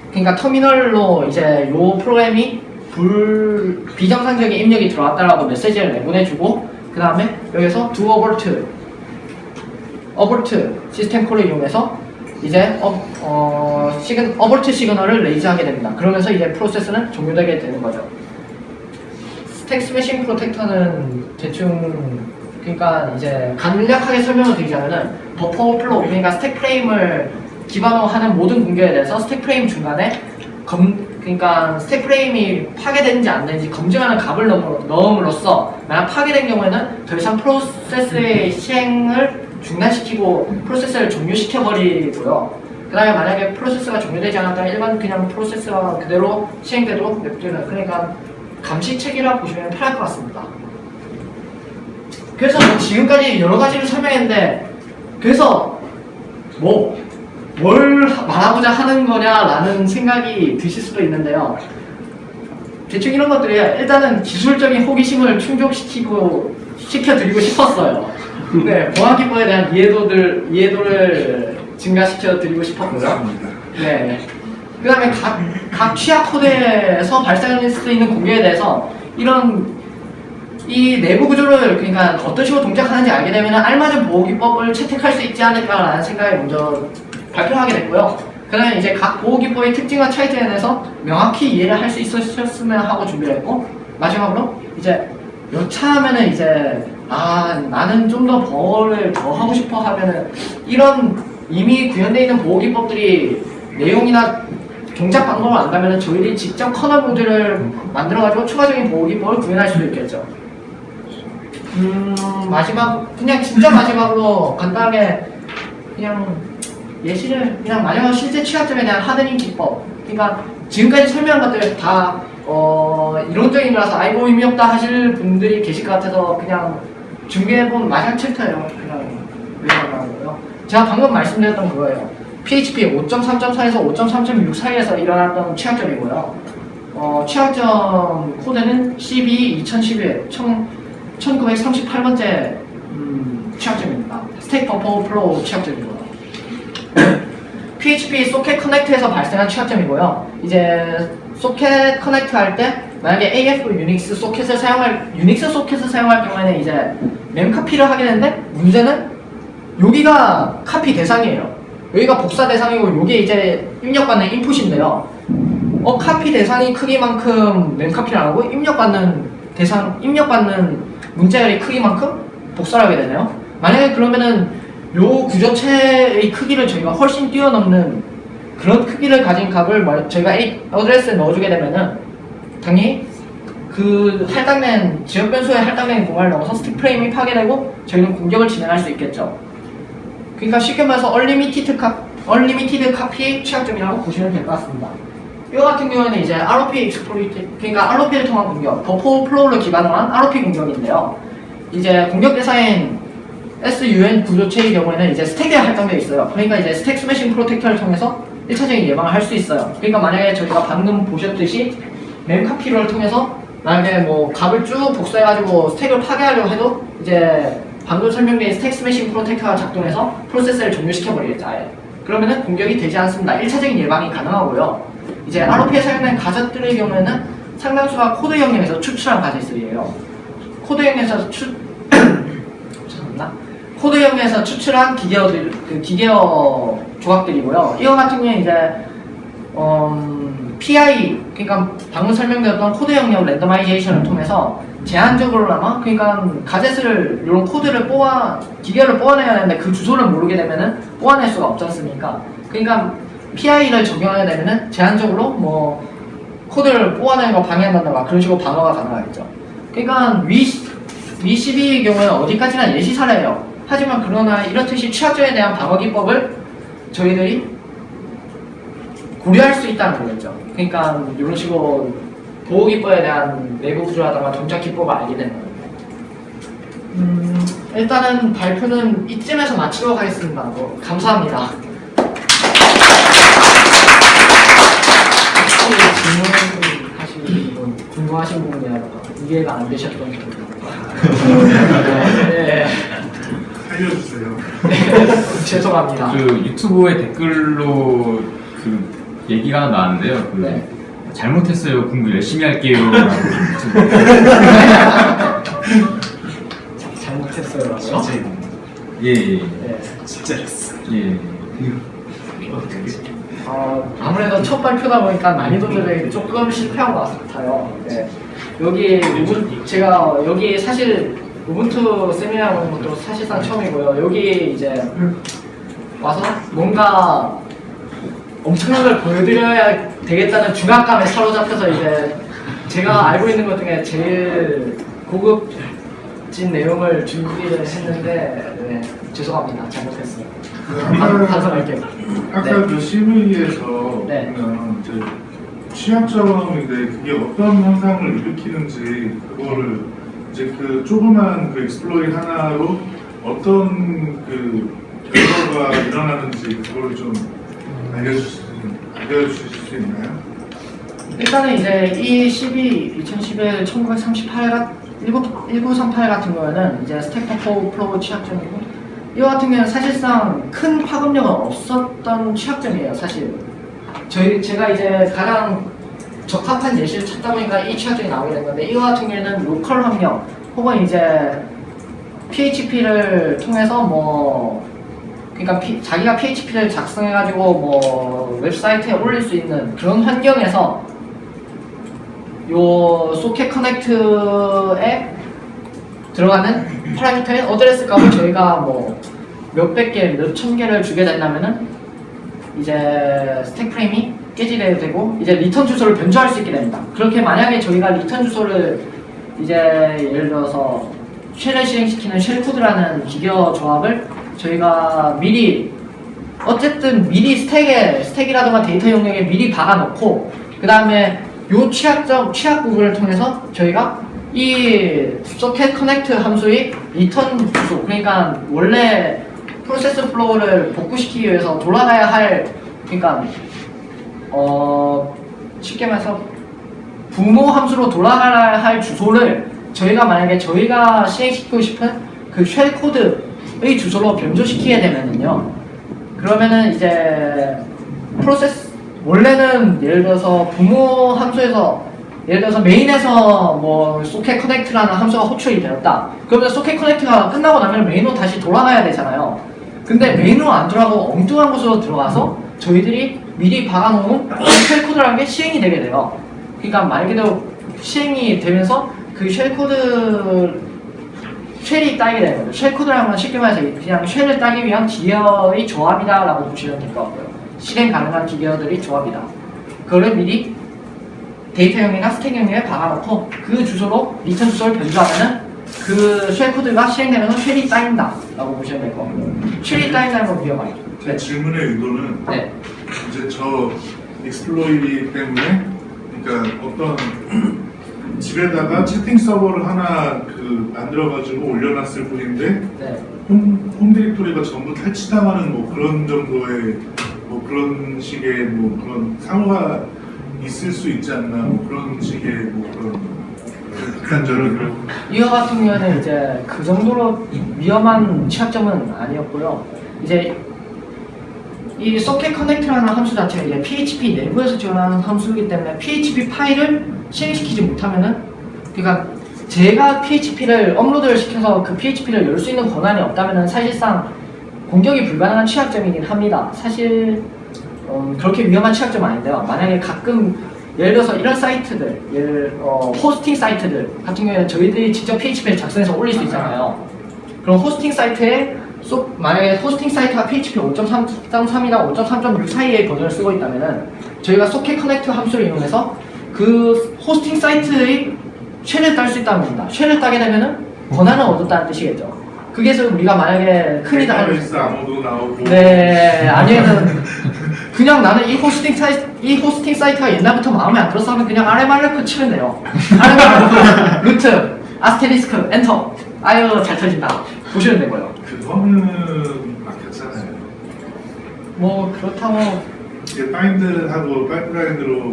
그러니까 터미널로 이제 요 프로그램이 비정상적인 입력이 들어왔다라고 메시지를 내보내주고 그 다음에 여기서 do abort 시스템 콜을 이용해서 이제 어버트 시그널을 레이즈하게 됩니다. 그러면서 이제 프로세스는 종료되게 되는 거죠. 스택 스매싱 프로텍터는 대충 그러니까 이제 간략하게 설명을 드리자면은 버퍼 오버플로우, 그러니까 스택 프레임을 기반으로 하는 모든 공격에 대해서 스택 프레임 중간에 그러니까 스택 프레임이 파괴되는지 안 되는지 검증하는 값을 넣음으로써 만약 파괴된 경우에는 더 이상 프로세스의 시행을 중단시키고 프로세스를 종료시켜버리고요. 그 다음에 만약에 프로세스가 종료되지 않았다면 일반 그냥 프로세스가 그대로 시행되도록 냅두는, 그러니까 감시책이라고 보시면 편할 것 같습니다. 그래서 지금까지 여러 가지를 설명했는데 그래서 뭘 말하고자 하는 거냐라는 생각이 드실 수도 있는데요. 대충 이런 것들이에요. 일단은 기술적인 호기심을 시켜드리고 싶었어요. 네, 보안기법에 대한 이해도를 증가시켜드리고 싶었고요. 네. 그 다음에 각 취약 코드에서 발생할 수 있는 공격에 대해서 이 내부 구조를 그러니까 어떤 식으로 동작하는지 알게 되면 알맞은 보호기법을 채택할 수 있지 않을까라는 생각이 먼저 발표하게 됐고요. 그 다음에 이제 각 보호기법의 특징과 차이점에 대해서 명확히 이해를 할 수 있었으면 하고 준비를 했고, 마지막으로 이제 여차하면은 이제 나는 좀 더 보호를 더 하고 싶어 하면은 이런 이미 구현되어 있는 보호 기법들이 내용이나 동작 방법을 안다면은 저희들이 직접 커널 모듈을 만들어가지고 추가적인 보호 기법을 구현할 수도 있겠죠. 그냥 진짜 마지막으로 간단하게 그냥 예시를 그냥 마지막으로 실제 취약점에 대한 하드닝 기법. 그러니까 지금까지 설명한 것들 다 이론적인 거라서 아이고 의미 없다 하실 분들이 계실 것 같아서 그냥 준비해본 마지막 챕터예요. 그냥 외워가는 거예요. 제가 방금 말씀드렸던 그거예요. PHP 5.3.4에서 5.3.6 사이에서 일어났던 취약점이고요. 취약점 코드는 CB 2011 1938번째 취약점입니다. 스택 버퍼 오버플로우 취약점이고요. PHP 소켓 커넥트에서 발생한 취약점이고요. 이제 소켓 커넥트 할 때 만약에 AF 유닉스 소켓을 사용할 경우에는 이제 멤카피를 하게 되는데 문제는 여기가 카피 대상이에요. 여기가 복사 대상이고 이게 이제 입력받는 인풋인데요. 카피 대상이 크기만큼 멤카피를 안 하고 입력받는 문자열이 크기만큼 복사를 하게 되네요. 만약에 그러면은 요 구조체의 크기를 저희가 훨씬 뛰어넘는 그런 크기를 가진 값을 저희가 A 어드레스에 넣어주게 되면은 당연히 그 할당된 지역 변수에 할당된 공간을 넘어서 스틱 프레임이 파괴되고 저희는 공격을 진행할 수 있겠죠. 그러니까 쉽게 말해서 얼리미티드 카피 취약점이라고 보시면 될 것 같습니다. 이거 같은 경우에는 이제 ROP 익스플로이트, 그러니까 ROP를 통한 공격, 버퍼 플로우를 기반으로 한 ROP 공격인데요. 이제 공격 대상인 SUN 구조체의 경우에는 이제 스택에 할당되어 있어요. 그러니까 이제 스택 스매싱 프로텍터를 통해서 1차적인 예방을 할 수 있어요. 그러니까 만약에 저희가 방금 보셨듯이 멤카피를 통해서 만약에 뭐 값을 쭉 복사해가지고 스택을 파괴하려고 해도 이제 방금 설명드린 스택 스매싱 프로텍터가 작동해서 프로세스를 종료시켜버리겠죠. 아예. 그러면은 공격이 되지 않습니다. 1차적인 예방이 가능하고요. 이제 ROP에 사용된 가zet들의 경우에는 상당수가 코드 영역에서 추출한 가zet들이에요. 코드 영역에서 추출한 기계어 조각들이고요. 이거 같은 경우에 이제 PI, 그러니까 방금 설명드렸던 코드 영역 랜더마이제이션을 통해서 제한적으로나마, 그러니까 가젯을 이런 코드를 기계를 뽑아내야 되는데 그 주소를 모르게 되면은 뽑아낼 수가 없지 않습니까? 그러니까 PI를 적용하게 되면은 제한적으로 뭐 코드를 뽑아내는 거 방해한다던가 그런 식으로 방어가 가능하겠죠. 그러니까 V12의 경우에는 어디까지나 예시 사례예요. 하지만 그러나 이렇듯이 취약점에 대한 방어 기법을 저희들이 고려할 수 있다는 거겠죠. 그러니까 이런 식으로 보호 기법에 대한 내부 구조라든가 동작 기법을 알게 되는 거예요. 일단은 발표는 이쯤에서 마치도록 하겠습니다. 감사합니다. 혹시 질문하시는 분, 궁금하신 부분이라든가 이해가 안 되셨던 부분이라든가 네. 알려주세요. 네, 죄송합니다. 그 유튜브에 댓글로 그 얘기가 하나 나왔는데요. 네. 잘못했어요. 공부 열심히 할게요. 라고 잘못했어요. 예. 네. 진짜였어. 예. 아무래도 첫 발표다 보니까 난이도들이 조금 실패한 것 같아요. 네. 제가 여기 사실 우분투 세미나 보는 것도 사실상 처음이고요. 여기 이제 와서 뭔가 엄청난 걸 보여드려야 되겠다는 중압감에 사로잡혀서 이제 제가 알고 있는 것 중에 제일 고급진 내용을 준비를 했는데 네, 죄송합니다. 잘못했어요. 반성할게요. 아까 네. 그 CV에서 네. 보면 이제 취약점인데 그게 어떤 현상을 일으키는지 그거를 이제 그 조그만 그 exploit 하나로 어떤 그 결과가 일어나는지 그거를 좀 알려주실 수 있나요? 일단은 이제 이 2011 1938 같은 경우에는 이제 스택 버퍼 플로우 취약점이고 이거 같은 경우는 사실상 큰 파급력은 없었던 취약점이에요. 사실 제가 이제 가장 적합한 예시를 찾다 보니까 이 취약점이 나오게 된 건데 이거 같은 경우에는 로컬 환경 혹은 이제 PHP를 통해서 뭐 그러니까 자기가 PHP를 작성해가지고 뭐 웹사이트에 올릴 수 있는 그런 환경에서 요 소켓 커넥트에 들어가는 파라미터인 어드레스 값을 저희가 뭐 몇백 개, 몇천 개를 주게 된다면은 이제 스택 프레임이 깨지게 되고 이제 리턴 주소를 변조할 수 있게 됩니다. 그렇게 만약에 저희가 리턴 주소를 이제 예를 들어서 쉘을 실행시키는 쉘 코드라는 기계 조합을 저희가 미리 어쨌든 미리 스택이라든가 데이터 용량에 미리 박아놓고 그 다음에 요 취약 부분을 통해서 저희가 이 소켓 커넥트 함수의 리턴 주소 그러니까 원래 프로세스 플로우를 복구시키기 위해서 돌아가야 할 그러니까 쉽게 말해서 부모 함수로 돌아가야 할 주소를 저희가 만약에 저희가 실행시키고 싶은 그 쉘 코드의 주소로 변조시키게 되면은요 그러면은 이제 프로세스 원래는 예를 들어서 부모 함수에서 예를 들어서 메인에서 뭐 소켓 커넥트라는 함수가 호출이 되었다. 그러면 소켓 커넥트가 끝나고 나면 메인으로 다시 돌아가야 되잖아요. 근데 메인으로 안 들어가고 엉뚱한 곳으로 들어가서 저희들이 미리 박아놓은 쉘 코드라는 게 시행이 되게 돼요. 그러니까 말 그대로 시행이 되면서 그 쉘 코드 쉘이 따게 되는 거죠. 쉘 코드라는 건 쉽게 말해서 그냥 쉘을 따기 위한 기계의 조합이다 라고 보시면 될 것 같고요. 실행 가능한 기계들의 조합이다. 그거를 미리 데이터형이나 스택형에 박아놓고 그 주소로 리턴 주소를 변조하면은 그 쉘 코드가 실행되면서 쉘이 따인다 라고 보시면 될 것 같고요. 쉘이 따인다는 건 위험하죠. 제 질문의 의도는 네. 이제 저 익스플로이트 때문에 그러니까 어떤 집에다가 채팅 서버를 하나 그 만들어가지고 올려놨을 뿐인데 네. 홈 디렉토리가 전부 탈취당하는 뭐 그런 정도의 뭐 그런 식의 뭐 그런 사고가 있을 수 있지 않나 뭐 그런 식의 뭐 그런 극단적인 이와 같은 경우에는 이제 그 정도로 위험한 취약점은 아니었고요. 이제 이 소켓 커넥트라는 함수 자체가 이제 PHP 내부에서 지원하는 함수이기 때문에 PHP 파일을 실행시키지 못하면은 그러니까 제가 PHP를 업로드를 시켜서 그 PHP를 열 수 있는 권한이 없다면은 사실상 공격이 불가능한 취약점이긴 합니다. 사실 그렇게 위험한 취약점은 아닌데요. 만약에 가끔 예를 들어서 이런 사이트들, 호스팅 사이트들 같은 경우에는 저희들이 직접 PHP를 작성해서 올릴 수 있잖아요. 그럼 호스팅 사이트에 만약에 호스팅 사이트가 PHP 5.3.3이나 5.3.6 사이의 버전을 쓰고 있다면은 저희가 소켓 커넥트 함수를 이용해서 그 호스팅 사이트의 쉘을 딸 수 있다는 겁니다. 쉘을 따게 되면은 권한을 얻었다는 뜻이겠죠. 그게서 우리가 만약에 큰일 당할 데이터베이스 아무도 나오고 네, 아니면은 그냥 나는 이 호스팅 사이트가 옛날부터 마음에 안 들어서 하면 그냥 RMRF 치면 돼요. RMRF 루트 아스테리스크 엔터 아유 잘 터진다 보시면 되고요. 그거는 막혔잖아요. 뭐 그렇다고 이게 파인드하고 파이프라인으로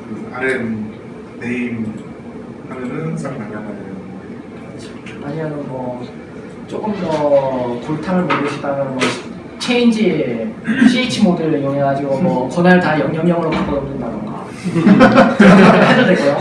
그 RM 네임 하면은 싹 나가나요. 아니면 뭐 조금 더 골탕을 모르시다면 뭐 체인지 CH 모드를 이용해가지고 뭐 권한을 다 000으로 바꿔놓는다던가 해도 되고요.